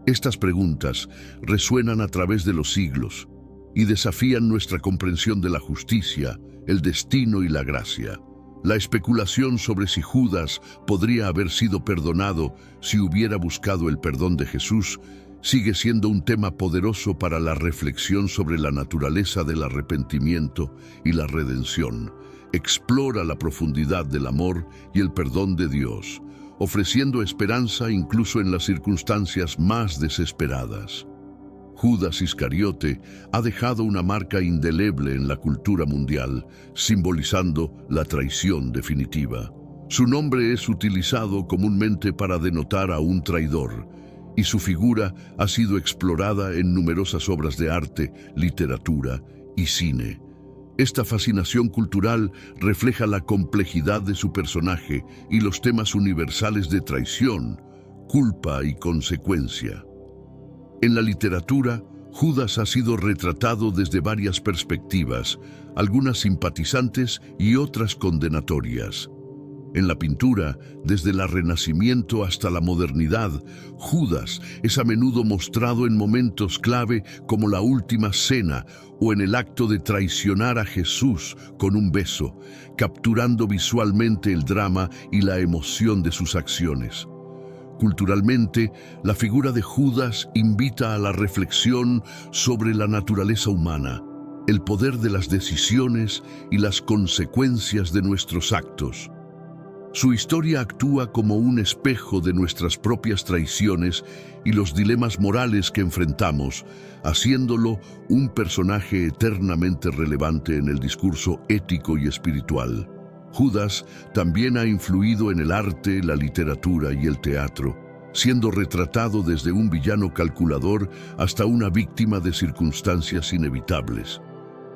Estas preguntas resuenan a través de los siglos y desafían nuestra comprensión de la justicia, el destino y la gracia. La especulación sobre si Judas podría haber sido perdonado si hubiera buscado el perdón de Jesús sigue siendo un tema poderoso para la reflexión sobre la naturaleza del arrepentimiento y la redención. Explora la profundidad del amor y el perdón de Dios, ofreciendo esperanza incluso en las circunstancias más desesperadas. Judas Iscariote ha dejado una marca indeleble en la cultura mundial, simbolizando la traición definitiva. Su nombre es utilizado comúnmente para denotar a un traidor, y su figura ha sido explorada en numerosas obras de arte, literatura y cine. Esta fascinación cultural refleja la complejidad de su personaje y los temas universales de traición, culpa y consecuencia. En la literatura, Judas ha sido retratado desde varias perspectivas, algunas simpatizantes y otras condenatorias. En la pintura, desde el Renacimiento hasta la modernidad, Judas es a menudo mostrado en momentos clave como la última cena o en el acto de traicionar a Jesús con un beso, capturando visualmente el drama y la emoción de sus acciones. Culturalmente, la figura de Judas invita a la reflexión sobre la naturaleza humana, el poder de las decisiones y las consecuencias de nuestros actos. Su historia actúa como un espejo de nuestras propias traiciones y los dilemas morales que enfrentamos, haciéndolo un personaje eternamente relevante en el discurso ético y espiritual. Judas también ha influido en el arte, la literatura y el teatro, siendo retratado desde un villano calculador hasta una víctima de circunstancias inevitables.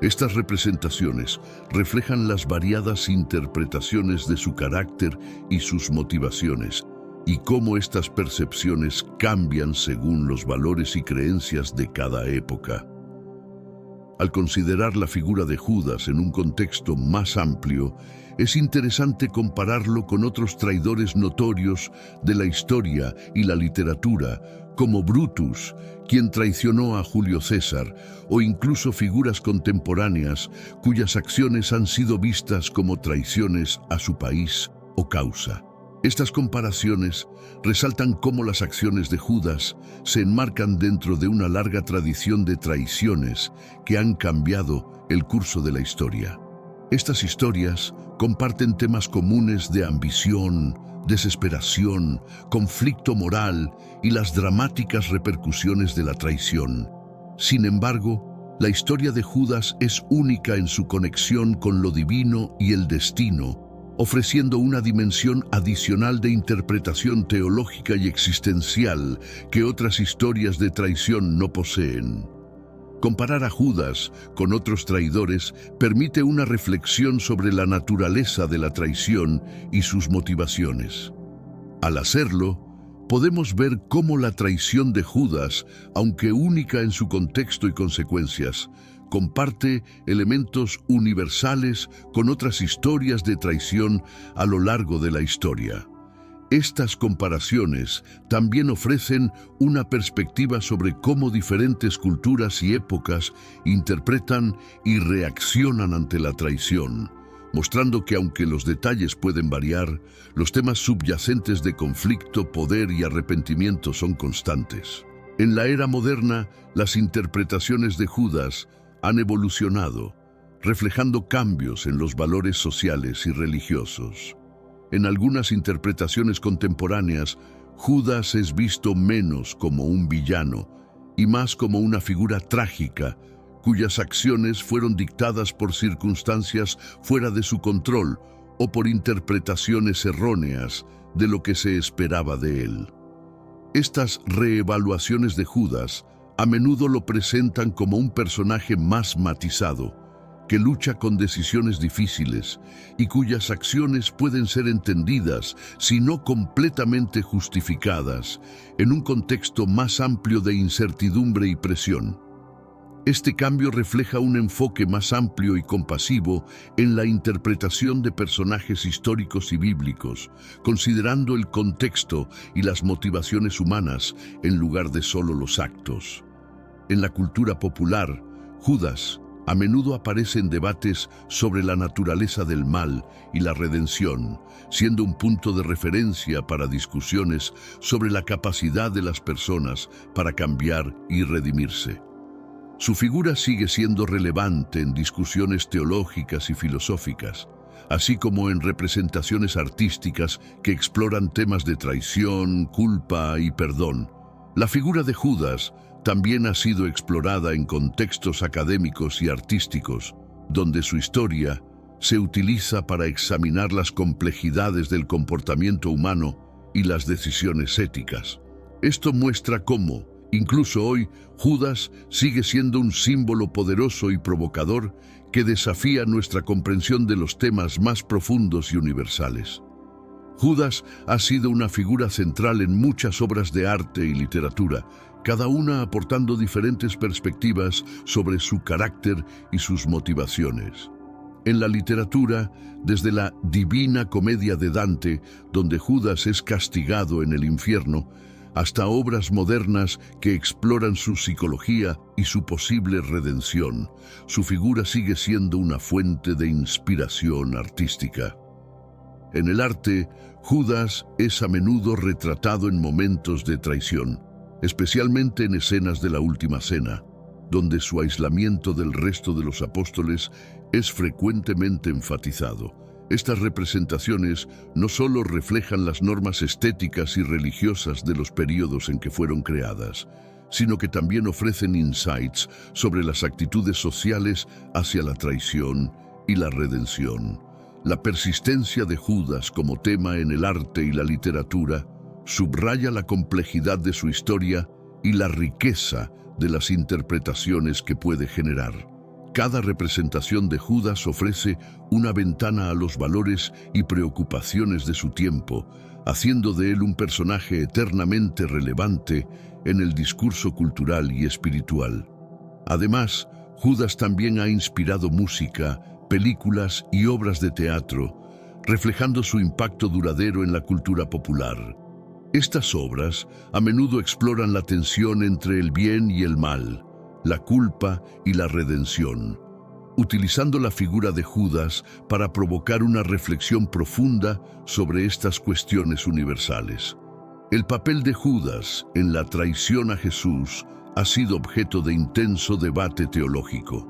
Estas representaciones reflejan las variadas interpretaciones de su carácter y sus motivaciones, y cómo estas percepciones cambian según los valores y creencias de cada época. Al considerar la figura de Judas en un contexto más amplio, es interesante compararlo con otros traidores notorios de la historia y la literatura, como Brutus, quien traicionó a Julio César, o incluso figuras contemporáneas cuyas acciones han sido vistas como traiciones a su país o causa. Estas comparaciones resaltan cómo las acciones de Judas se enmarcan dentro de una larga tradición de traiciones que han cambiado el curso de la historia. Estas historias comparten temas comunes de ambición, desesperación, conflicto moral y las dramáticas repercusiones de la traición. Sin embargo, la historia de Judas es única en su conexión con lo divino y el destino, ofreciendo una dimensión adicional de interpretación teológica y existencial que otras historias de traición no poseen. Comparar a Judas con otros traidores permite una reflexión sobre la naturaleza de la traición y sus motivaciones. Al hacerlo, podemos ver cómo la traición de Judas, aunque única en su contexto y consecuencias, comparte elementos universales con otras historias de traición a lo largo de la historia. Estas comparaciones también ofrecen una perspectiva sobre cómo diferentes culturas y épocas interpretan y reaccionan ante la traición, mostrando que aunque los detalles pueden variar, los temas subyacentes de conflicto, poder y arrepentimiento son constantes. En la era moderna, las interpretaciones de Judas han evolucionado, reflejando cambios en los valores sociales y religiosos. En algunas interpretaciones contemporáneas, Judas es visto menos como un villano y más como una figura trágica, cuyas acciones fueron dictadas por circunstancias fuera de su control o por interpretaciones erróneas de lo que se esperaba de él. Estas reevaluaciones de Judas a menudo lo presentan como un personaje más matizado, que lucha con decisiones difíciles y cuyas acciones pueden ser entendidas, si no completamente justificadas, en un contexto más amplio de incertidumbre y presión. Este cambio refleja un enfoque más amplio y compasivo en la interpretación de personajes históricos y bíblicos, considerando el contexto y las motivaciones humanas en lugar de solo los actos. En la cultura popular, Judas a menudo aparece en debates sobre la naturaleza del mal y la redención, siendo un punto de referencia para discusiones sobre la capacidad de las personas para cambiar y redimirse. Su figura sigue siendo relevante en discusiones teológicas y filosóficas, así como en representaciones artísticas que exploran temas de traición, culpa y perdón. La figura de Judas también ha sido explorada en contextos académicos y artísticos, donde su historia se utiliza para examinar las complejidades del comportamiento humano y las decisiones éticas. Esto muestra cómo, incluso hoy, Judas sigue siendo un símbolo poderoso y provocador que desafía nuestra comprensión de los temas más profundos y universales. Judas ha sido una figura central en muchas obras de arte y literatura, cada una aportando diferentes perspectivas sobre su carácter y sus motivaciones. En la literatura, desde la Divina Comedia de Dante, donde Judas es castigado en el infierno, hasta obras modernas que exploran su psicología y su posible redención, su figura sigue siendo una fuente de inspiración artística. En el arte, Judas es a menudo retratado en momentos de traición, especialmente en escenas de la Última Cena, donde su aislamiento del resto de los apóstoles es frecuentemente enfatizado. Estas representaciones no solo reflejan las normas estéticas y religiosas de los períodos en que fueron creadas, sino que también ofrecen insights sobre las actitudes sociales hacia la traición y la redención. La persistencia de Judas como tema en el arte y la literatura subraya la complejidad de su historia y la riqueza de las interpretaciones que puede generar. Cada representación de Judas ofrece una ventana a los valores y preocupaciones de su tiempo, haciendo de él un personaje eternamente relevante en el discurso cultural y espiritual. Además, Judas también ha inspirado música, películas y obras de teatro, reflejando su impacto duradero en la cultura popular. Estas obras a menudo exploran la tensión entre el bien y el mal, la culpa y la redención, utilizando la figura de Judas para provocar una reflexión profunda sobre estas cuestiones universales. El papel de Judas en la traición a Jesús ha sido objeto de intenso debate teológico.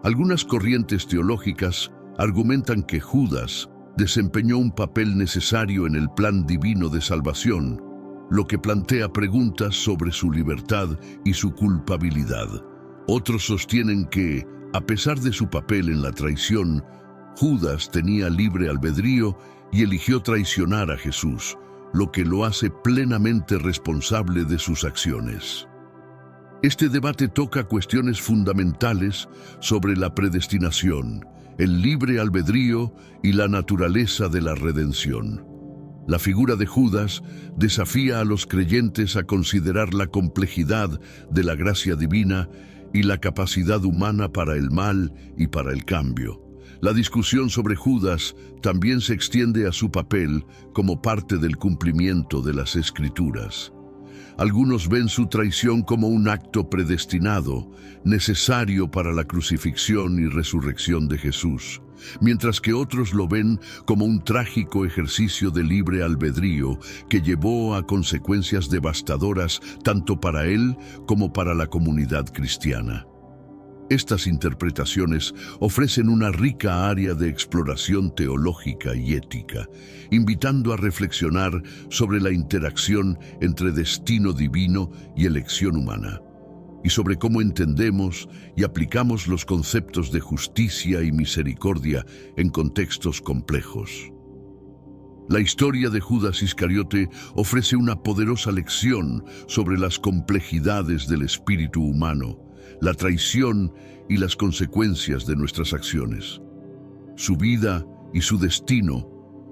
Algunas corrientes teológicas argumentan que Judas desempeñó un papel necesario en el plan divino de salvación, lo que plantea preguntas sobre su libertad y su culpabilidad. Otros sostienen que, a pesar de su papel en la traición, Judas tenía libre albedrío y eligió traicionar a Jesús, lo que lo hace plenamente responsable de sus acciones. Este debate toca cuestiones fundamentales sobre la predestinación, el libre albedrío y la naturaleza de la redención. La figura de Judas desafía a los creyentes a considerar la complejidad de la gracia divina y la capacidad humana para el mal y para el cambio. La discusión sobre Judas también se extiende a su papel como parte del cumplimiento de las Escrituras. Algunos ven su traición como un acto predestinado, necesario para la crucifixión y resurrección de Jesús, mientras que otros lo ven como un trágico ejercicio de libre albedrío que llevó a consecuencias devastadoras tanto para él como para la comunidad cristiana. Estas interpretaciones ofrecen una rica área de exploración teológica y ética, invitando a reflexionar sobre la interacción entre destino divino y elección humana, y sobre cómo entendemos y aplicamos los conceptos de justicia y misericordia en contextos complejos. La historia de Judas Iscariote ofrece una poderosa lección sobre las complejidades del espíritu humano, la traición y las consecuencias de nuestras acciones. Su vida y su destino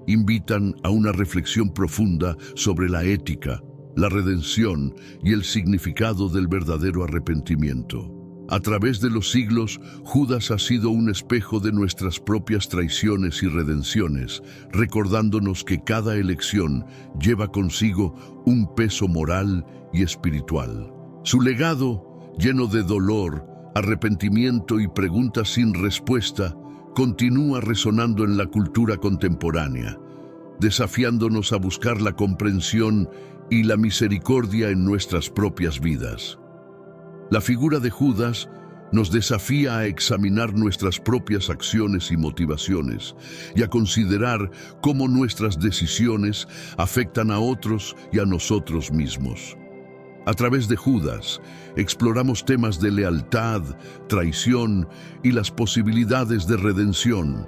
invitan a una reflexión profunda sobre la ética, la redención y el significado del verdadero arrepentimiento. A través de los siglos, Judas ha sido un espejo de nuestras propias traiciones y redenciones, recordándonos que cada elección lleva consigo un peso moral y espiritual. Su legado, lleno de dolor, arrepentimiento y preguntas sin respuesta, continúa resonando en la cultura contemporánea, desafiándonos a buscar la comprensión y la misericordia en nuestras propias vidas. La figura de Judas nos desafía a examinar nuestras propias acciones y motivaciones y a considerar cómo nuestras decisiones afectan a otros y a nosotros mismos. A través de Judas, exploramos temas de lealtad, traición y las posibilidades de redención.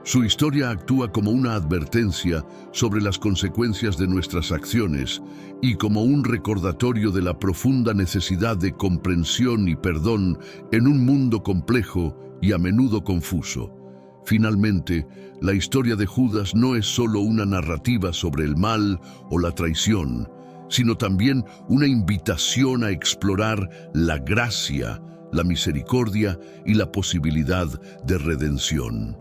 Su historia actúa como una advertencia sobre las consecuencias de nuestras acciones y como un recordatorio de la profunda necesidad de comprensión y perdón en un mundo complejo y a menudo confuso. Finalmente, la historia de Judas no es solo una narrativa sobre el mal o la traición, sino también una invitación a explorar la gracia, la misericordia y la posibilidad de redención.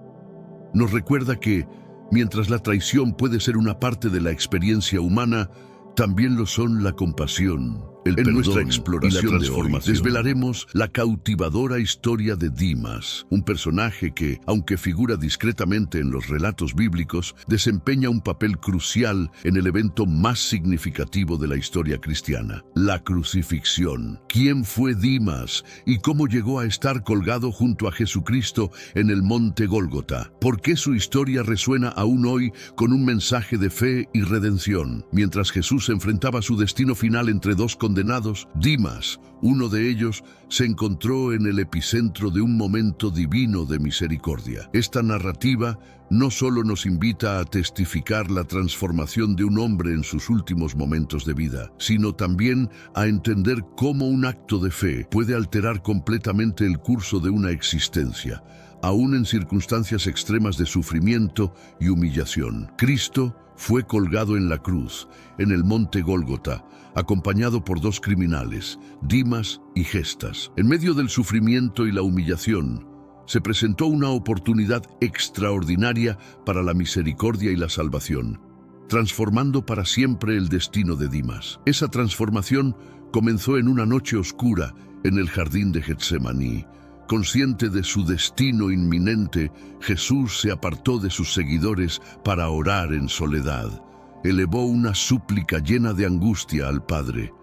Nos recuerda que, mientras la traición puede ser una parte de la experiencia humana, también lo son la compasión, el perdón nuestra exploración y la transformación. Desvelaremos la cautivadora historia de Dimas, un personaje que, aunque figura discretamente en los relatos bíblicos, desempeña un papel crucial en el evento más significativo de la historia cristiana, la crucifixión. ¿Quién fue Dimas y cómo llegó a estar colgado junto a Jesucristo en el monte Gólgota? ¿Por qué su historia resuena aún hoy con un mensaje de fe y redención? Mientras Jesús enfrentaba su destino final entre dos condenados, Dimas, uno de ellos, se encontró en el epicentro de un momento divino de misericordia. Esta narrativa no solo nos invita a testificar la transformación de un hombre en sus últimos momentos de vida, sino también a entender cómo un acto de fe puede alterar completamente el curso de una existencia, aún en circunstancias extremas de sufrimiento y humillación. Cristo fue colgado en la cruz, en el monte Gólgota, acompañado por dos criminales, Dimas y Gestas. En medio del sufrimiento y la humillación, se presentó una oportunidad extraordinaria para la misericordia y la salvación, transformando para siempre el destino de Dimas. Esa transformación comenzó en una noche oscura en el jardín de Getsemaní. Consciente de su destino inminente, Jesús se apartó de sus seguidores para orar en soledad. Elevó una súplica llena de angustia al Padre.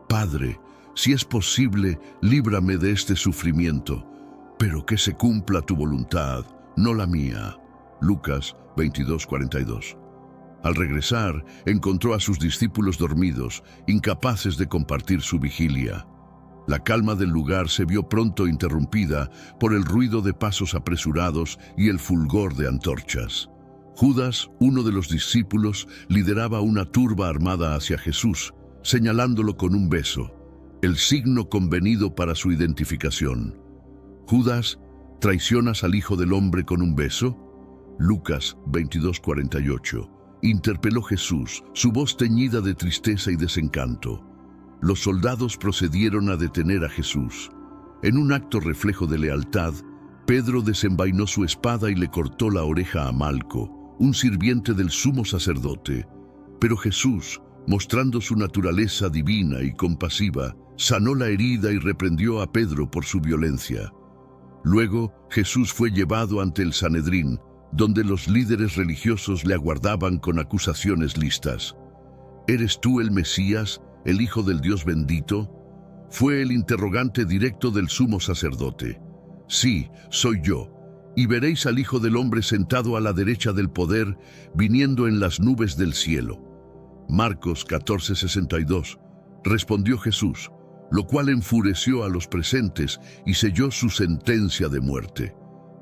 Padre, si es posible, líbrame de este sufrimiento, pero que se cumpla tu voluntad, no la mía. Lucas 22:42. Al regresar, encontró a sus discípulos dormidos, incapaces de compartir su vigilia. La calma del lugar se vio pronto interrumpida por el ruido de pasos apresurados y el fulgor de antorchas. Judas, uno de los discípulos, lideraba una turba armada hacia Jesús, señalándolo con un beso, el signo convenido para su identificación. Judas, ¿traicionas al Hijo del Hombre con un beso? Lucas 22:48. Interpeló Jesús, su voz teñida de tristeza y desencanto. Los soldados procedieron a detener a Jesús. En un acto reflejo de lealtad, Pedro desenvainó su espada y le cortó la oreja a Malco, un sirviente del sumo sacerdote. Pero Jesús, mostrando su naturaleza divina y compasiva, sanó la herida y reprendió a Pedro por su violencia. Luego, Jesús fue llevado ante el Sanedrín, donde los líderes religiosos le aguardaban con acusaciones listas. ¿Eres tú el Mesías, el Hijo del Dios bendito? Fue el interrogante directo del sumo sacerdote. Sí, soy yo, y veréis al Hijo del Hombre sentado a la derecha del poder, viniendo en las nubes del cielo. Marcos 14:62. Respondió Jesús, lo cual enfureció a los presentes y selló su sentencia de muerte.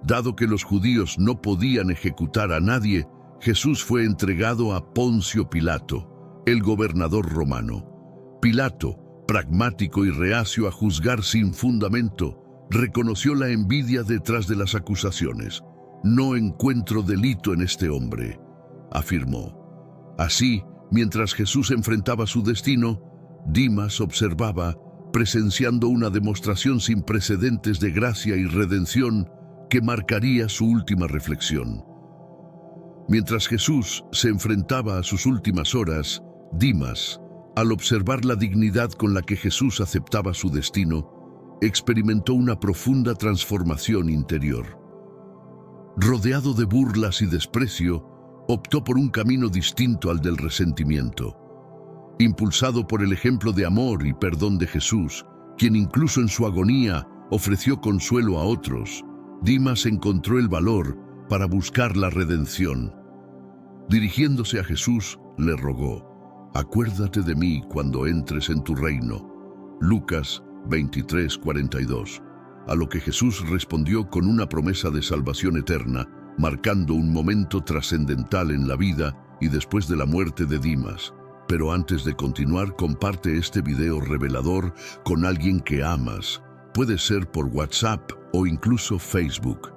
Dado que los judíos no podían ejecutar a nadie, Jesús fue entregado a Poncio Pilato, el gobernador romano. Pilato, pragmático y reacio a juzgar sin fundamento, reconoció la envidia detrás de las acusaciones. No encuentro delito en este hombre, afirmó. Así, mientras Jesús enfrentaba su destino, Dimas observaba, presenciando una demostración sin precedentes de gracia y redención que marcaría su última reflexión. Mientras Jesús se enfrentaba a sus últimas horas, Dimas, al observar la dignidad con la que Jesús aceptaba su destino, experimentó una profunda transformación interior. Rodeado de burlas y desprecio, optó por un camino distinto al del resentimiento. Impulsado por el ejemplo de amor y perdón de Jesús, quien incluso en su agonía ofreció consuelo a otros, Dimas encontró el valor para buscar la redención. Dirigiéndose a Jesús, le rogó, «Acuérdate de mí cuando entres en tu reino». Lucas 23:42. A lo que Jesús respondió con una promesa de salvación eterna, marcando un momento trascendental en la vida y después de la muerte de Dimas. Pero antes de continuar, comparte este video revelador con alguien que amas. Puede ser por WhatsApp o incluso Facebook.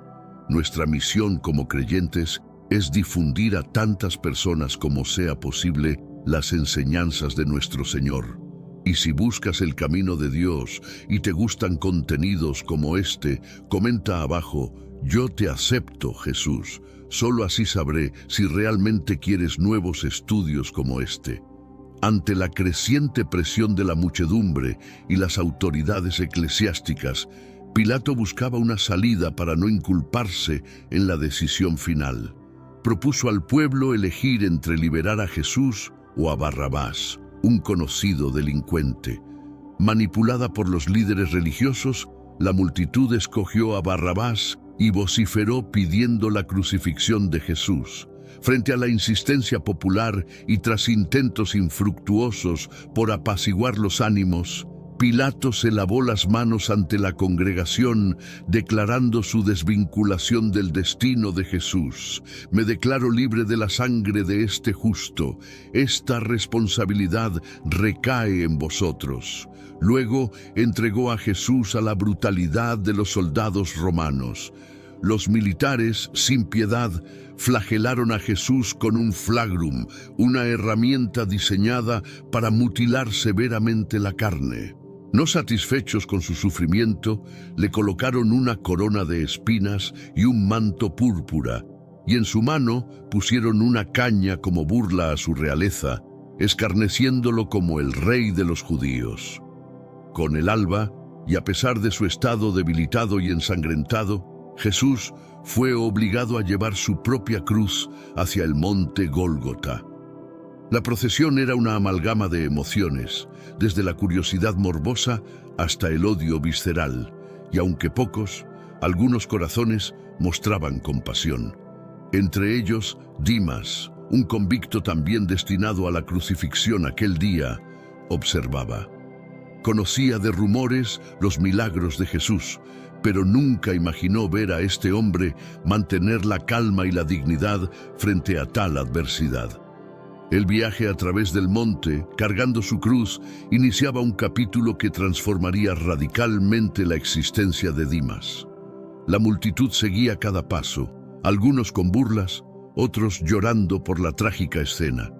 Nuestra misión como creyentes es difundir a tantas personas como sea posible las enseñanzas de nuestro Señor. Y si buscas el camino de Dios y te gustan contenidos como este, comenta abajo, «Yo te acepto, Jesús». Solo así sabré si realmente quieres nuevos estudios como este. Ante la creciente presión de la muchedumbre y las autoridades eclesiásticas, Pilato buscaba una salida para no inculparse en la decisión final. Propuso al pueblo elegir entre liberar a Jesús o a Barrabás, un conocido delincuente. Manipulada por los líderes religiosos, la multitud escogió a Barrabás y vociferó pidiendo la crucifixión de Jesús. Frente a la insistencia popular y tras intentos infructuosos por apaciguar los ánimos, Pilato se lavó las manos ante la congregación, declarando su desvinculación del destino de Jesús. «Me declaro libre de la sangre de este justo. Esta responsabilidad recae en vosotros». Luego entregó a Jesús a la brutalidad de los soldados romanos. los militares, sin piedad, flagelaron a Jesús con un flagrum, una herramienta diseñada para mutilar severamente la carne. No satisfechos con su sufrimiento, le colocaron una corona de espinas y un manto púrpura, y en su mano pusieron una caña como burla a su realeza, escarneciéndolo como el rey de los judíos. Con el alba, y a pesar de su estado debilitado y ensangrentado, Jesús fue obligado a llevar su propia cruz hacia el monte Gólgota. La procesión era una amalgama de emociones, desde la curiosidad morbosa hasta el odio visceral, y aunque pocos, algunos corazones mostraban compasión. Entre ellos, Dimas, un convicto también destinado a la crucifixión aquel día, observaba. Conocía de rumores los milagros de Jesús, pero nunca imaginó ver a este hombre mantener la calma y la dignidad frente a tal adversidad. El viaje a través del monte, cargando su cruz, iniciaba un capítulo que transformaría radicalmente la existencia de Dimas. La multitud seguía cada paso, algunos con burlas, otros llorando por la trágica escena.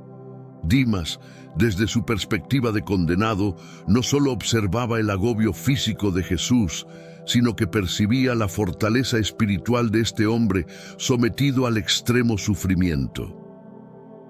Dimas, desde su perspectiva de condenado, no solo observaba el agobio físico de Jesús, sino que percibía la fortaleza espiritual de este hombre sometido al extremo sufrimiento.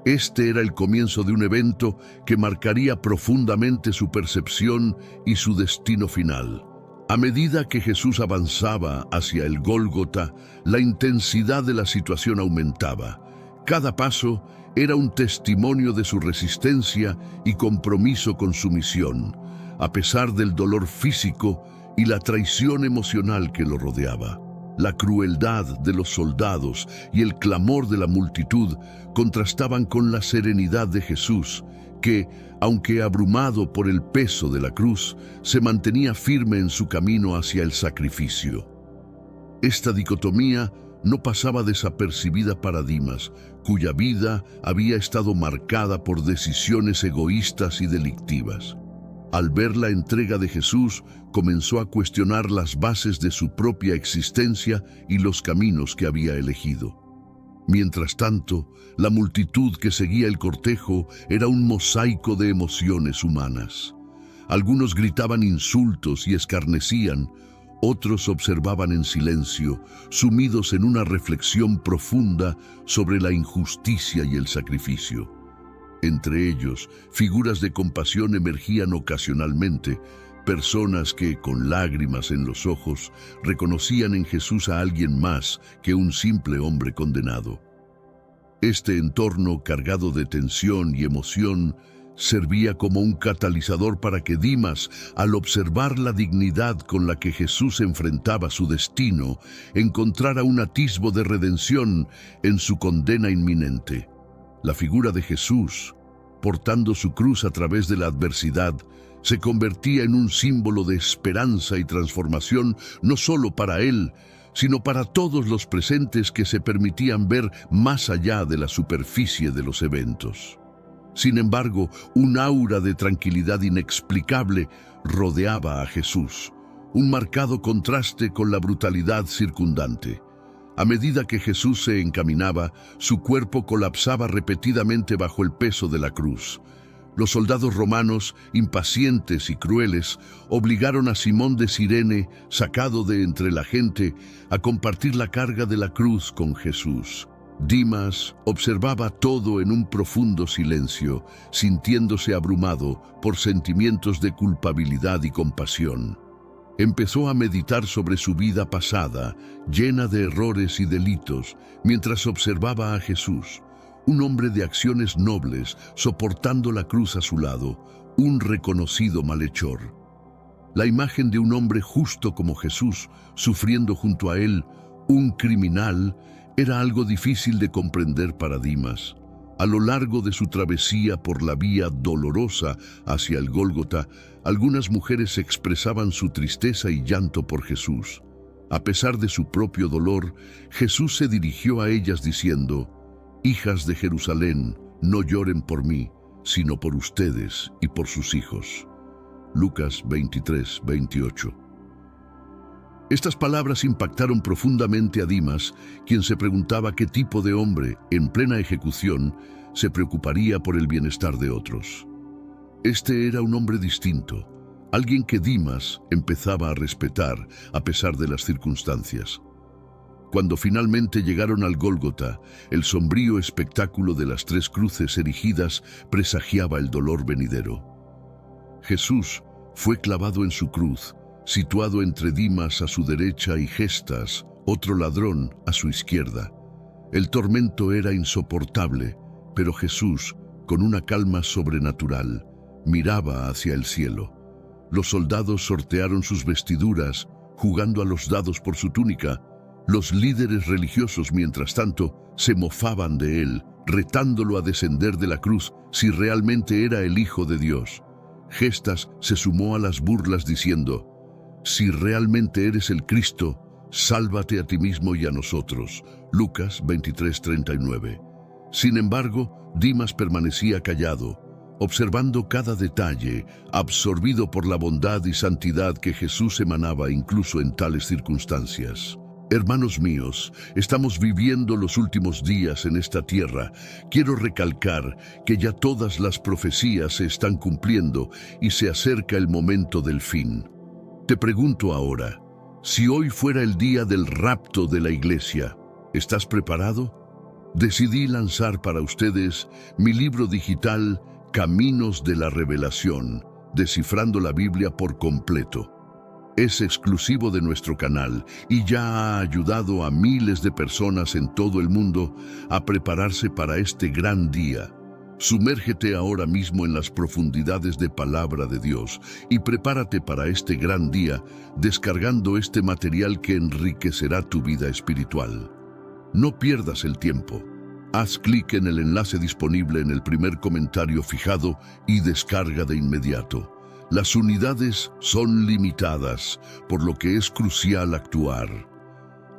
Este era el comienzo de un evento que marcaría profundamente su percepción y su destino final. A medida que Jesús avanzaba hacia el Gólgota, la intensidad de la situación aumentaba. Cada paso era un testimonio de su resistencia y compromiso con su misión, a pesar del dolor físico y la traición emocional que lo rodeaba. La crueldad de los soldados y el clamor de la multitud contrastaban con la serenidad de Jesús, que, aunque abrumado por el peso de la cruz, se mantenía firme en su camino hacia el sacrificio. Esta dicotomía no pasaba desapercibida para Dimas, cuya vida había estado marcada por decisiones egoístas y delictivas. Al ver la entrega de Jesús, comenzó a cuestionar las bases de su propia existencia y los caminos que había elegido. Mientras tanto, la multitud que seguía el cortejo era un mosaico de emociones humanas. Algunos gritaban insultos y escarnecían, otros observaban en silencio, sumidos en una reflexión profunda sobre la injusticia y el sacrificio. Entre ellos, figuras de compasión emergían ocasionalmente, personas que, con lágrimas en los ojos, reconocían en Jesús a alguien más que un simple hombre condenado. Este entorno, cargado de tensión y emoción, servía como un catalizador para que Dimas, al observar la dignidad con la que Jesús enfrentaba su destino, encontrara un atisbo de redención en su condena inminente. La figura de Jesús, portando su cruz a través de la adversidad, se convertía en un símbolo de esperanza y transformación no solo para él, sino para todos los presentes que se permitían ver más allá de la superficie de los eventos. Sin embargo, un aura de tranquilidad inexplicable rodeaba a Jesús, un marcado contraste con la brutalidad circundante. A medida que Jesús se encaminaba, su cuerpo colapsaba repetidamente bajo el peso de la cruz. Los soldados romanos, impacientes y crueles, obligaron a Simón de Cirene, sacado de entre la gente, a compartir la carga de la cruz con Jesús. Dimas observaba todo en un profundo silencio, sintiéndose abrumado por sentimientos de culpabilidad y compasión. Empezó a meditar sobre su vida pasada, llena de errores y delitos, mientras observaba a Jesús, un hombre de acciones nobles, soportando la cruz a su lado, un reconocido malhechor. La imagen de un hombre justo como Jesús, sufriendo junto a él, un criminal, era algo difícil de comprender para Dimas. A lo largo de su travesía por la vía dolorosa hacia el Gólgota, algunas mujeres expresaban su tristeza y llanto por Jesús. A pesar de su propio dolor, Jesús se dirigió a ellas diciendo: «Hijas de Jerusalén, no lloren por mí, sino por ustedes y por sus hijos». Lucas 23:28. Estas palabras impactaron profundamente a Dimas, quien se preguntaba qué tipo de hombre, en plena ejecución, se preocuparía por el bienestar de otros. Este era un hombre distinto, alguien que Dimas empezaba a respetar a pesar de las circunstancias. Cuando finalmente llegaron al Gólgota, el sombrío espectáculo de las 3 cruces erigidas presagiaba el dolor venidero. Jesús fue clavado en su cruz, situado entre Dimas a su derecha y Gestas, otro ladrón, a su izquierda. El tormento era insoportable, pero Jesús, con una calma sobrenatural, miraba hacia el cielo. Los soldados sortearon sus vestiduras, jugando a los dados por su túnica. Los líderes religiosos, mientras tanto, se mofaban de él, retándolo a descender de la cruz si realmente era el Hijo de Dios. Gestas se sumó a las burlas diciendo: «Si realmente eres el Cristo, sálvate a ti mismo y a nosotros». Lucas 23:39. Sin embargo, Dimas permanecía callado, observando cada detalle, absorbido por la bondad y santidad que Jesús emanaba incluso en tales circunstancias. Hermanos míos, estamos viviendo los últimos días en esta tierra. Quiero recalcar que ya todas las profecías se están cumpliendo y se acerca el momento del fin. Te pregunto ahora, si hoy fuera el día del rapto de la iglesia, ¿estás preparado? Decidí lanzar para ustedes mi libro digital Caminos de la Revelación, descifrando la Biblia por completo. Es exclusivo de nuestro canal y ya ha ayudado a miles de personas en todo el mundo a prepararse para este gran día. Sumérgete ahora mismo en las profundidades de Palabra de Dios y prepárate para este gran día descargando este material que enriquecerá tu vida espiritual. No pierdas el tiempo. Haz clic en el enlace disponible en el primer comentario fijado y descarga de inmediato. Las unidades son limitadas, por lo que es crucial actuar.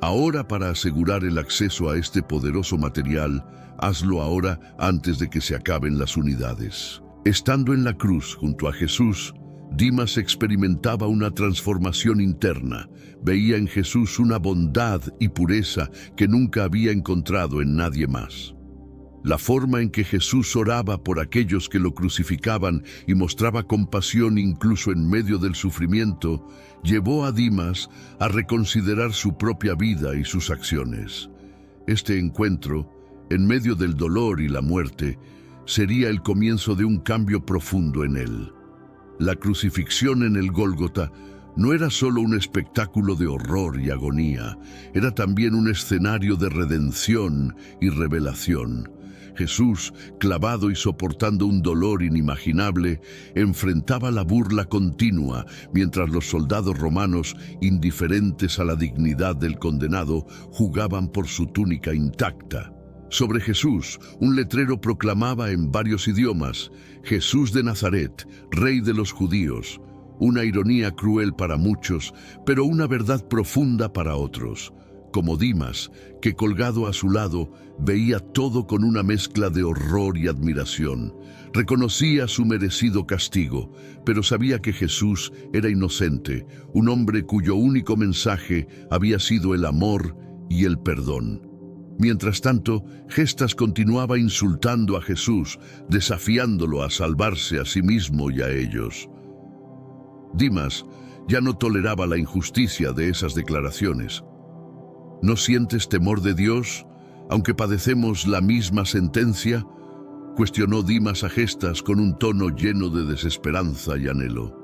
Ahora, para asegurar el acceso a este poderoso material, hazlo ahora antes de que se acaben las unidades. Estando en la cruz junto a Jesús, Dimas experimentaba una transformación interna. Veía en Jesús una bondad y pureza que nunca había encontrado en nadie más. La forma en que Jesús oraba por aquellos que lo crucificaban y mostraba compasión incluso en medio del sufrimiento, llevó a Dimas a reconsiderar su propia vida y sus acciones. Este encuentro, en medio del dolor y la muerte, sería el comienzo de un cambio profundo en él. La crucifixión en el Gólgota no era solo un espectáculo de horror y agonía, era también un escenario de redención y revelación. Jesús, clavado y soportando un dolor inimaginable, enfrentaba la burla continua, mientras los soldados romanos, indiferentes a la dignidad del condenado, jugaban por su túnica intacta. Sobre Jesús, un letrero proclamaba en varios idiomas: «Jesús de Nazaret, Rey de los Judíos». Una ironía cruel para muchos, pero una verdad profunda para otros. Como Dimas, que colgado a su lado, veía todo con una mezcla de horror y admiración. Reconocía su merecido castigo, pero sabía que Jesús era inocente, un hombre cuyo único mensaje había sido el amor y el perdón. Mientras tanto, Gestas continuaba insultando a Jesús, desafiándolo a salvarse a sí mismo y a ellos. Dimas ya no toleraba la injusticia de esas declaraciones. ¿No sientes temor de Dios, aunque padecemos la misma sentencia?, cuestionó Dimas a Gestas con un tono lleno de desesperanza y anhelo.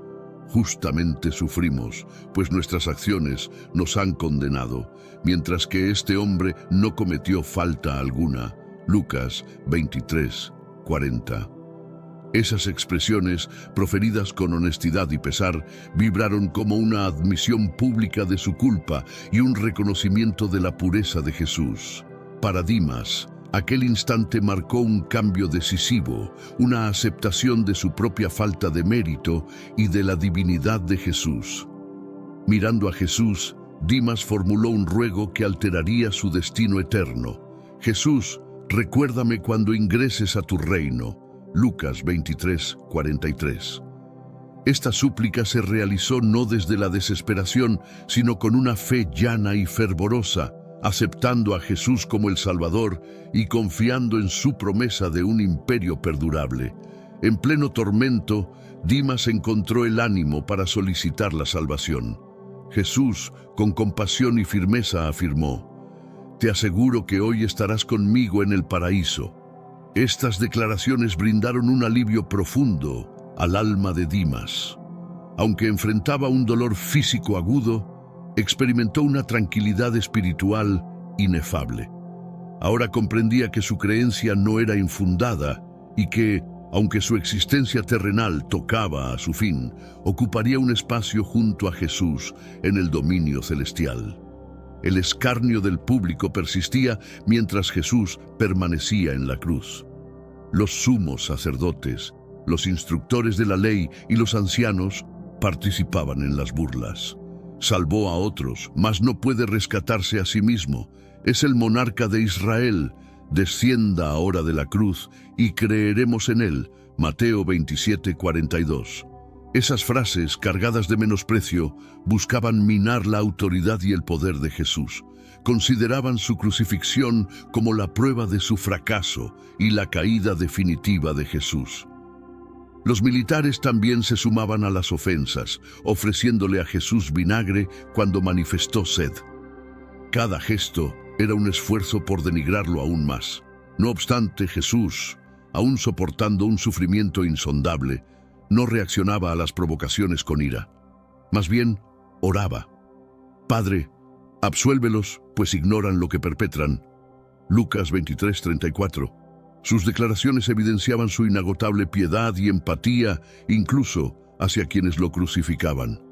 Justamente sufrimos, pues nuestras acciones nos han condenado, mientras que este hombre no cometió falta alguna. Lucas 23:40. Esas expresiones, proferidas con honestidad y pesar, vibraron como una admisión pública de su culpa y un reconocimiento de la pureza de Jesús. Para Dimas, aquel instante marcó un cambio decisivo, una aceptación de su propia falta de mérito y de la divinidad de Jesús. Mirando a Jesús, Dimas formuló un ruego que alteraría su destino eterno. «Jesús, recuérdame cuando ingreses a tu reino». Lucas 23:43. Esta súplica se realizó no desde la desesperación, sino con una fe llana y fervorosa, aceptando a Jesús como el Salvador y confiando en su promesa de un imperio perdurable. En pleno tormento, Dimas encontró el ánimo para solicitar la salvación. Jesús, con compasión y firmeza, afirmó: «Te aseguro que hoy estarás conmigo en el paraíso». Estas declaraciones brindaron un alivio profundo al alma de Dimas. Aunque enfrentaba un dolor físico agudo, experimentó una tranquilidad espiritual inefable. Ahora comprendía que su creencia no era infundada y que, aunque su existencia terrenal tocaba a su fin, ocuparía un espacio junto a Jesús en el dominio celestial. El escarnio del público persistía mientras Jesús permanecía en la cruz. Los sumos sacerdotes, los instructores de la ley y los ancianos participaban en las burlas. Salvó a otros, mas no puede rescatarse a sí mismo. Es el monarca de Israel. Descienda ahora de la cruz y creeremos en él. Mateo 27:42. Esas frases, cargadas de menosprecio, buscaban minar la autoridad y el poder de Jesús. Consideraban su crucifixión como la prueba de su fracaso y la caída definitiva de Jesús. Los militares también se sumaban a las ofensas, ofreciéndole a Jesús vinagre cuando manifestó sed. Cada gesto era un esfuerzo por denigrarlo aún más. No obstante, Jesús, aún soportando un sufrimiento insondable, no reaccionaba a las provocaciones con ira. Más bien, oraba: «Padre, absuélvelos, pues ignoran lo que perpetran». Lucas 23:34. Sus declaraciones evidenciaban su inagotable piedad y empatía, incluso hacia quienes lo crucificaban.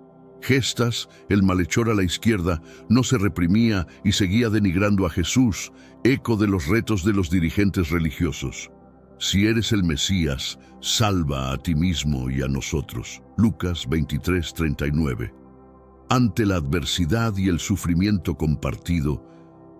Gestas, el malhechor a la izquierda, no se reprimía y seguía denigrando a Jesús, eco de los retos de los dirigentes religiosos. «Si eres el Mesías, salva a ti mismo y a nosotros». Lucas 23:39. Ante la adversidad y el sufrimiento compartido,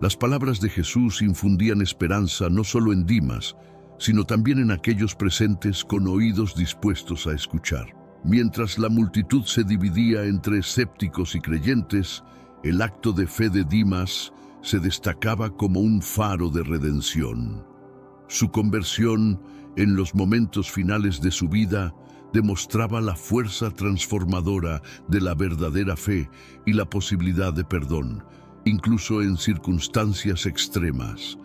las palabras de Jesús infundían esperanza no solo en Dimas, sino también en aquellos presentes con oídos dispuestos a escuchar. Mientras la multitud se dividía entre escépticos y creyentes, el acto de fe de Dimas se destacaba como un faro de redención. Su conversión, en los momentos finales de su vida, demostraba la fuerza transformadora de la verdadera fe y la posibilidad de perdón, incluso en circunstancias extremas.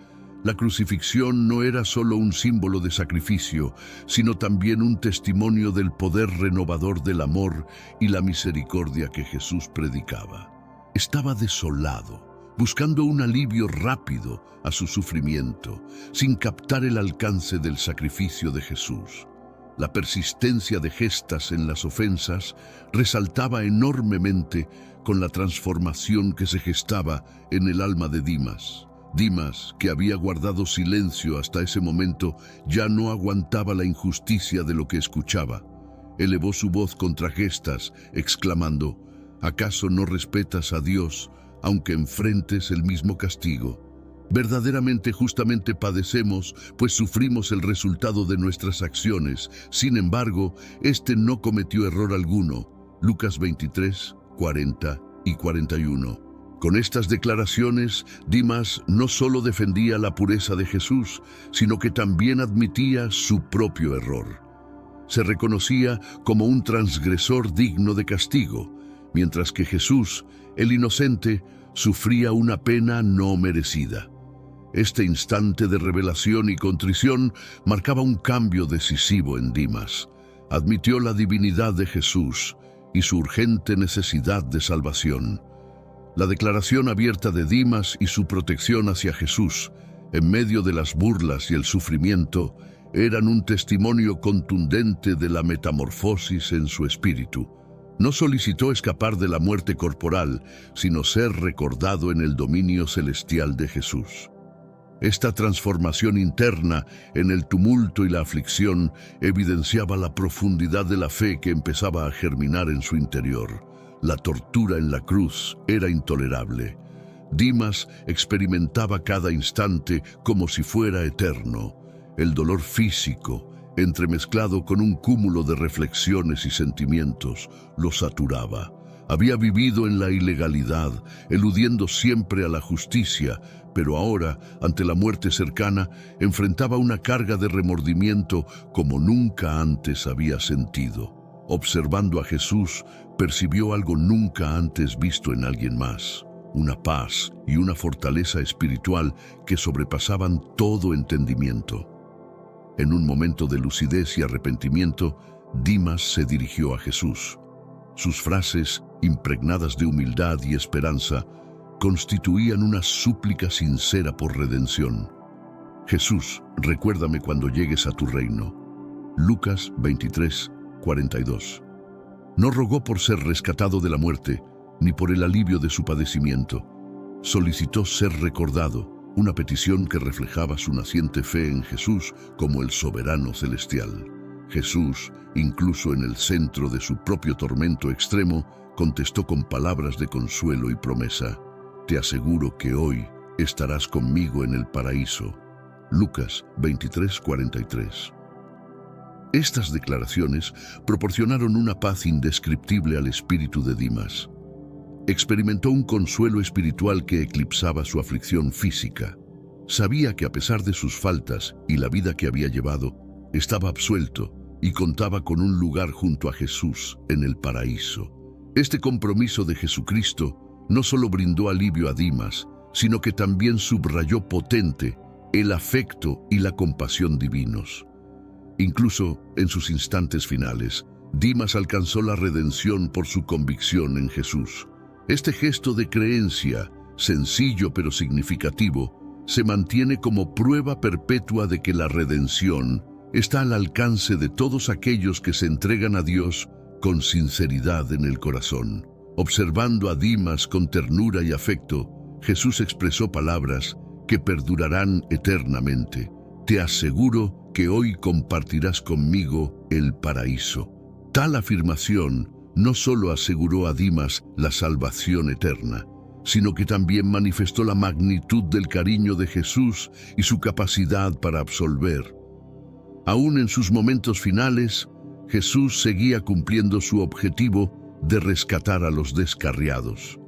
La crucifixión no era solo un símbolo de sacrificio, sino también un testimonio del poder renovador del amor y la misericordia que Jesús predicaba. Estaba desolado, buscando un alivio rápido a su sufrimiento, sin captar el alcance del sacrificio de Jesús. La persistencia de Gestas en las ofensas resaltaba enormemente con la transformación que se gestaba en el alma de Dimas. Dimas, que había guardado silencio hasta ese momento, ya no aguantaba la injusticia de lo que escuchaba. Elevó su voz contra Gestas, exclamando: «¿Acaso no respetas a Dios, aunque enfrentes el mismo castigo? Verdaderamente, justamente padecemos, pues sufrimos el resultado de nuestras acciones. Sin embargo, este no cometió error alguno». Lucas 23, 40 y 41. Con estas declaraciones, Dimas no solo defendía la pureza de Jesús, sino que también admitía su propio error. Se reconocía como un transgresor digno de castigo, mientras que Jesús, el inocente, sufría una pena no merecida. Este instante de revelación y contrición marcaba un cambio decisivo en Dimas. Admitió la divinidad de Jesús y su urgente necesidad de salvación. La declaración abierta de Dimas y su protección hacia Jesús, en medio de las burlas y el sufrimiento, eran un testimonio contundente de la metamorfosis en su espíritu. No solicitó escapar de la muerte corporal, sino ser recordado en el dominio celestial de Jesús. Esta transformación interna en el tumulto y la aflicción evidenciaba la profundidad de la fe que empezaba a germinar en su interior. La tortura en la cruz era intolerable. Dimas experimentaba cada instante como si fuera eterno. El dolor físico, entremezclado con un cúmulo de reflexiones y sentimientos, lo saturaba. Había vivido en la ilegalidad, eludiendo siempre a la justicia, pero ahora, ante la muerte cercana, enfrentaba una carga de remordimiento como nunca antes había sentido. Observando a Jesús, percibió algo nunca antes visto en alguien más: una paz y una fortaleza espiritual que sobrepasaban todo entendimiento. En un momento de lucidez y arrepentimiento, Dimas se dirigió a Jesús. Sus frases, impregnadas de humildad y esperanza, constituían una súplica sincera por redención. Jesús, recuérdame cuando llegues a tu reino. Lucas 23, 42. No rogó por ser rescatado de la muerte, ni por el alivio de su padecimiento. Solicitó ser recordado, una petición que reflejaba su naciente fe en Jesús como el soberano celestial. Jesús, incluso en el centro de su propio tormento extremo, contestó con palabras de consuelo y promesa: te aseguro que hoy estarás conmigo en el paraíso. Lucas 23, 43. Estas declaraciones proporcionaron una paz indescriptible al espíritu de Dimas. Experimentó un consuelo espiritual que eclipsaba su aflicción física. Sabía que a pesar de sus faltas y la vida que había llevado, estaba absuelto y contaba con un lugar junto a Jesús en el paraíso. Este compromiso de Jesucristo no solo brindó alivio a Dimas, sino que también subrayó potente el afecto y la compasión divinos. Incluso en sus instantes finales, Dimas alcanzó la redención por su convicción en Jesús. Este gesto de creencia, sencillo pero significativo, se mantiene como prueba perpetua de que la redención está al alcance de todos aquellos que se entregan a Dios con sinceridad en el corazón. Observando a Dimas con ternura y afecto, Jesús expresó palabras que perdurarán eternamente. Te aseguro que hoy compartirás conmigo el paraíso. Tal afirmación no solo aseguró a Dimas la salvación eterna, sino que también manifestó la magnitud del cariño de Jesús y su capacidad para absolver. Aún en sus momentos finales, Jesús seguía cumpliendo su objetivo de rescatar a los descarriados.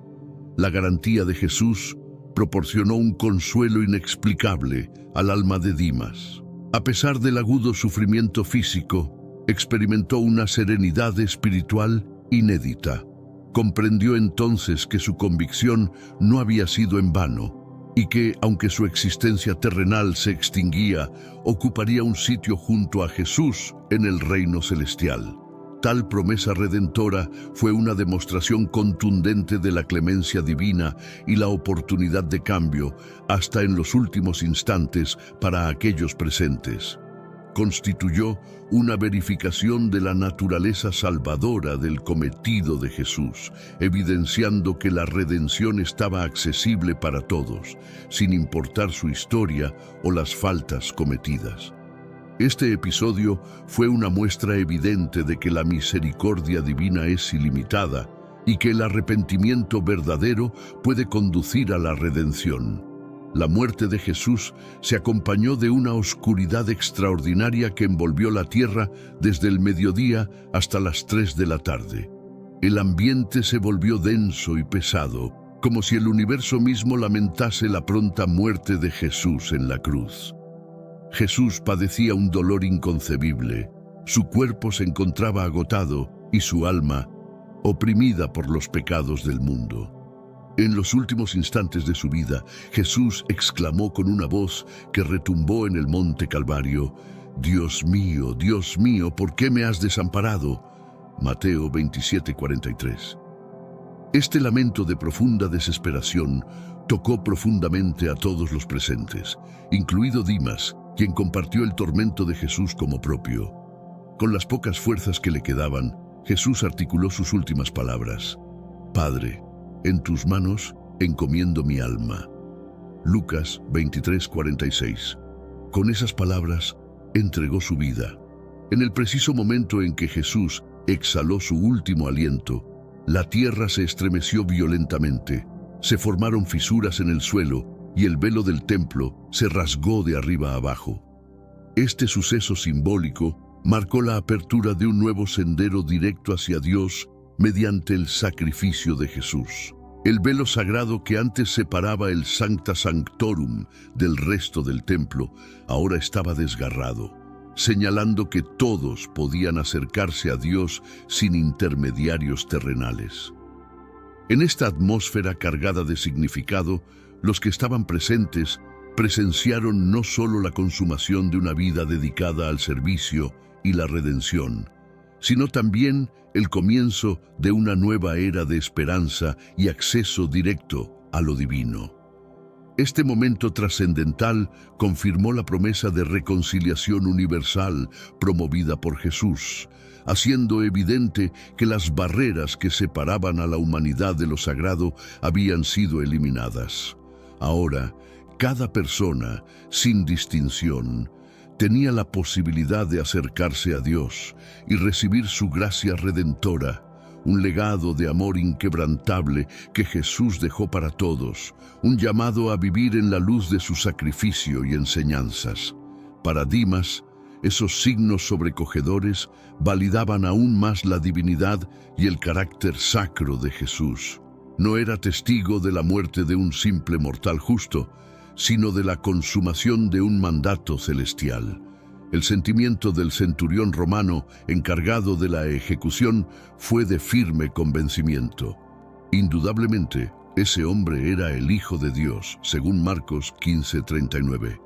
La garantía de Jesús proporcionó un consuelo inexplicable al alma de Dimas. A pesar del agudo sufrimiento físico, experimentó una serenidad espiritual inédita. Comprendió entonces que su convicción no había sido en vano y que, aunque su existencia terrenal se extinguía, ocuparía un sitio junto a Jesús en el reino celestial. Tal promesa redentora fue una demostración contundente de la clemencia divina y la oportunidad de cambio, hasta en los últimos instantes, para aquellos presentes. Constituyó una verificación de la naturaleza salvadora del cometido de Jesús, evidenciando que la redención estaba accesible para todos, sin importar su historia o las faltas cometidas. Este episodio fue una muestra evidente de que la misericordia divina es ilimitada y que el arrepentimiento verdadero puede conducir a la redención. La muerte de Jesús se acompañó de una oscuridad extraordinaria que envolvió la tierra desde el mediodía hasta las 3 de la tarde. El ambiente se volvió denso y pesado, como si el universo mismo lamentase la pronta muerte de Jesús en la cruz. Jesús padecía un dolor inconcebible. Su cuerpo se encontraba agotado y su alma oprimida por los pecados del mundo. En los últimos instantes de su vida, Jesús exclamó con una voz que retumbó en el monte Calvario: Dios mío, ¿por qué me has desamparado? Mateo 27:43. Este lamento de profunda desesperación tocó profundamente a todos los presentes, incluido Dimas, quien compartió el tormento de Jesús como propio. Con las pocas fuerzas que le quedaban, Jesús articuló sus últimas palabras: Padre, en tus manos encomiendo mi alma. Lucas 23:46. Con esas palabras, entregó su vida. En el preciso momento en que Jesús exhaló su último aliento, la tierra se estremeció violentamente, se formaron fisuras en el suelo y el velo del templo se rasgó de arriba abajo. Este suceso simbólico marcó la apertura de un nuevo sendero directo hacia Dios mediante el sacrificio de Jesús. El velo sagrado que antes separaba el Sancta Sanctorum del resto del templo ahora estaba desgarrado, señalando que todos podían acercarse a Dios sin intermediarios terrenales. En esta atmósfera cargada de significado, los que estaban presentes presenciaron no solo la consumación de una vida dedicada al servicio y la redención, sino también el comienzo de una nueva era de esperanza y acceso directo a lo divino. Este momento trascendental confirmó la promesa de reconciliación universal promovida por Jesús, haciendo evidente que las barreras que separaban a la humanidad de lo sagrado habían sido eliminadas. Ahora, cada persona, sin distinción, tenía la posibilidad de acercarse a Dios y recibir su gracia redentora, un legado de amor inquebrantable que Jesús dejó para todos, un llamado a vivir en la luz de su sacrificio y enseñanzas. Para Dimas, esos signos sobrecogedores validaban aún más la divinidad y el carácter sacro de Jesús. No era testigo de la muerte de un simple mortal justo, sino de la consumación de un mandato celestial. El sentimiento del centurión romano encargado de la ejecución fue de firme convencimiento. Indudablemente, ese hombre era el Hijo de Dios, según Marcos 15:39.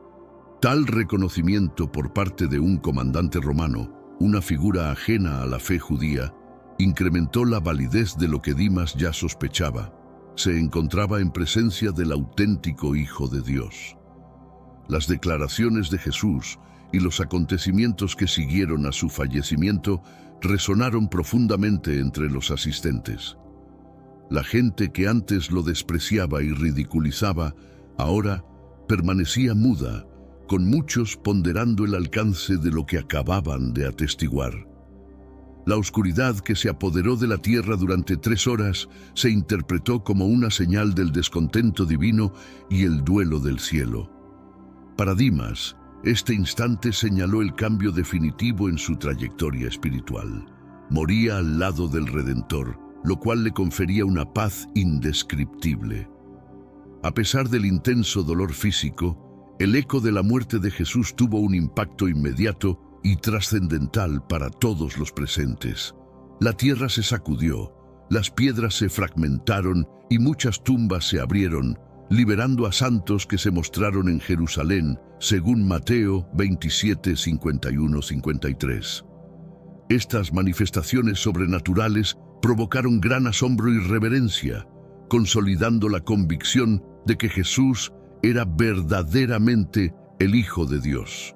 Tal reconocimiento por parte de un comandante romano, una figura ajena a la fe judía, incrementó la validez de lo que Dimas ya sospechaba. Se encontraba en presencia del auténtico Hijo de Dios. Las declaraciones de Jesús y los acontecimientos que siguieron a su fallecimiento resonaron profundamente entre los asistentes. La gente que antes lo despreciaba y ridiculizaba, ahora permanecía muda, con muchos ponderando el alcance de lo que acababan de atestiguar. La oscuridad que se apoderó de la tierra durante 3 horas se interpretó como una señal del descontento divino y el duelo del cielo. Para Dimas, este instante señaló el cambio definitivo en su trayectoria espiritual. Moría al lado del Redentor, lo cual le confería una paz indescriptible. A pesar del intenso dolor físico, el eco de la muerte de Jesús tuvo un impacto inmediato y trascendental para todos los presentes. La tierra se sacudió, las piedras se fragmentaron y muchas tumbas se abrieron, liberando a santos que se mostraron en Jerusalén, según Mateo 27, 51, 53. Estas manifestaciones sobrenaturales provocaron gran asombro y reverencia, consolidando la convicción de que Jesús era verdaderamente el Hijo de Dios.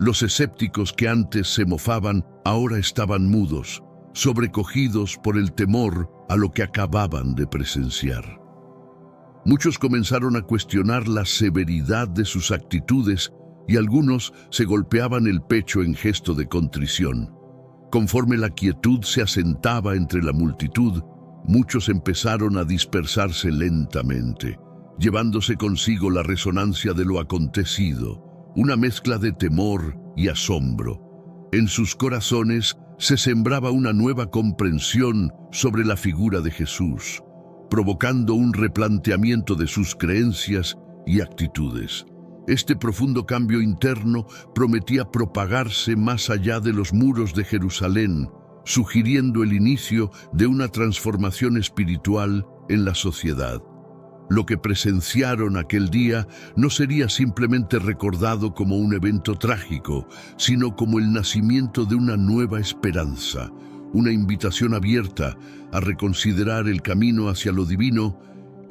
Los escépticos que antes se mofaban ahora estaban mudos, sobrecogidos por el temor a lo que acababan de presenciar. Muchos comenzaron a cuestionar la severidad de sus actitudes y algunos se golpeaban el pecho en gesto de contrición. Conforme la quietud se asentaba entre la multitud, muchos empezaron a dispersarse lentamente, llevándose consigo la resonancia de lo acontecido, una mezcla de temor y asombro. En sus corazones se sembraba una nueva comprensión sobre la figura de Jesús, provocando un replanteamiento de sus creencias y actitudes. Este profundo cambio interno prometía propagarse más allá de los muros de Jerusalén, sugiriendo el inicio de una transformación espiritual en la sociedad. Lo que presenciaron aquel día no sería simplemente recordado como un evento trágico, sino como el nacimiento de una nueva esperanza, una invitación abierta a reconsiderar el camino hacia lo divino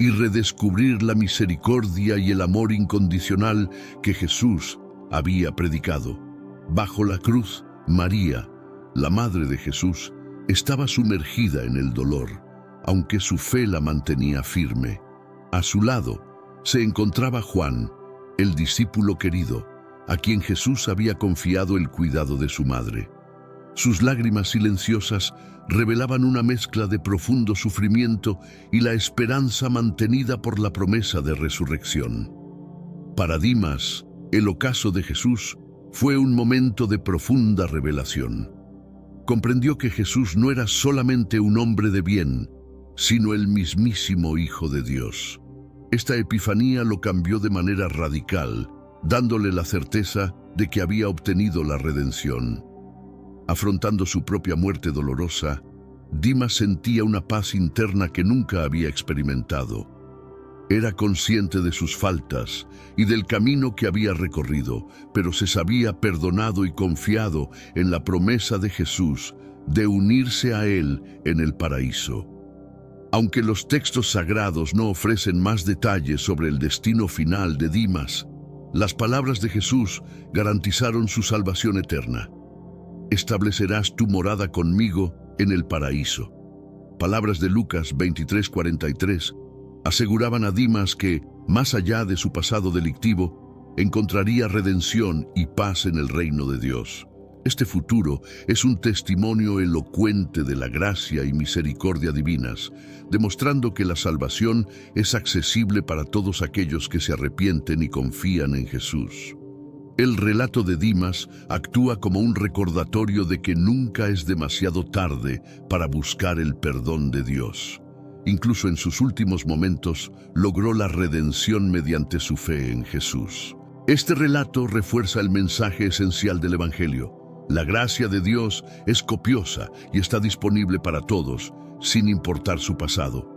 y redescubrir la misericordia y el amor incondicional que Jesús había predicado. Bajo la cruz, María, la madre de Jesús, estaba sumergida en el dolor, aunque su fe la mantenía firme. A su lado se encontraba Juan, el discípulo querido, a quien Jesús había confiado el cuidado de su madre. Sus lágrimas silenciosas revelaban una mezcla de profundo sufrimiento y la esperanza mantenida por la promesa de resurrección. Para Dimas, el ocaso de Jesús Fue un momento de profunda revelación. Comprendió que Jesús no era solamente un hombre de bien, sino el mismísimo Hijo de Dios. Esta epifanía lo cambió de manera radical, dándole la certeza de que había obtenido la redención. Afrontando su propia muerte dolorosa, Dimas sentía una paz interna que nunca había experimentado. Era consciente de sus faltas y del camino que había recorrido, pero se sabía perdonado y confiado en la promesa de Jesús de unirse a Él en el paraíso. Aunque los textos sagrados no ofrecen más detalles sobre el destino final de Dimas, las palabras de Jesús garantizaron su salvación eterna. Establecerás tu morada conmigo en el paraíso. Palabras de Lucas 23:43 aseguraban a Dimas que, más allá de su pasado delictivo, encontraría redención y paz en el reino de Dios. Este futuro es un testimonio elocuente de la gracia y misericordia divinas, demostrando que la salvación es accesible para todos aquellos que se arrepienten y confían en Jesús. El relato de Dimas actúa como un recordatorio de que nunca es demasiado tarde para buscar el perdón de Dios. Incluso en sus últimos momentos, logró la redención mediante su fe en Jesús. Este relato refuerza el mensaje esencial del Evangelio. La gracia de Dios es copiosa y está disponible para todos, sin importar su pasado.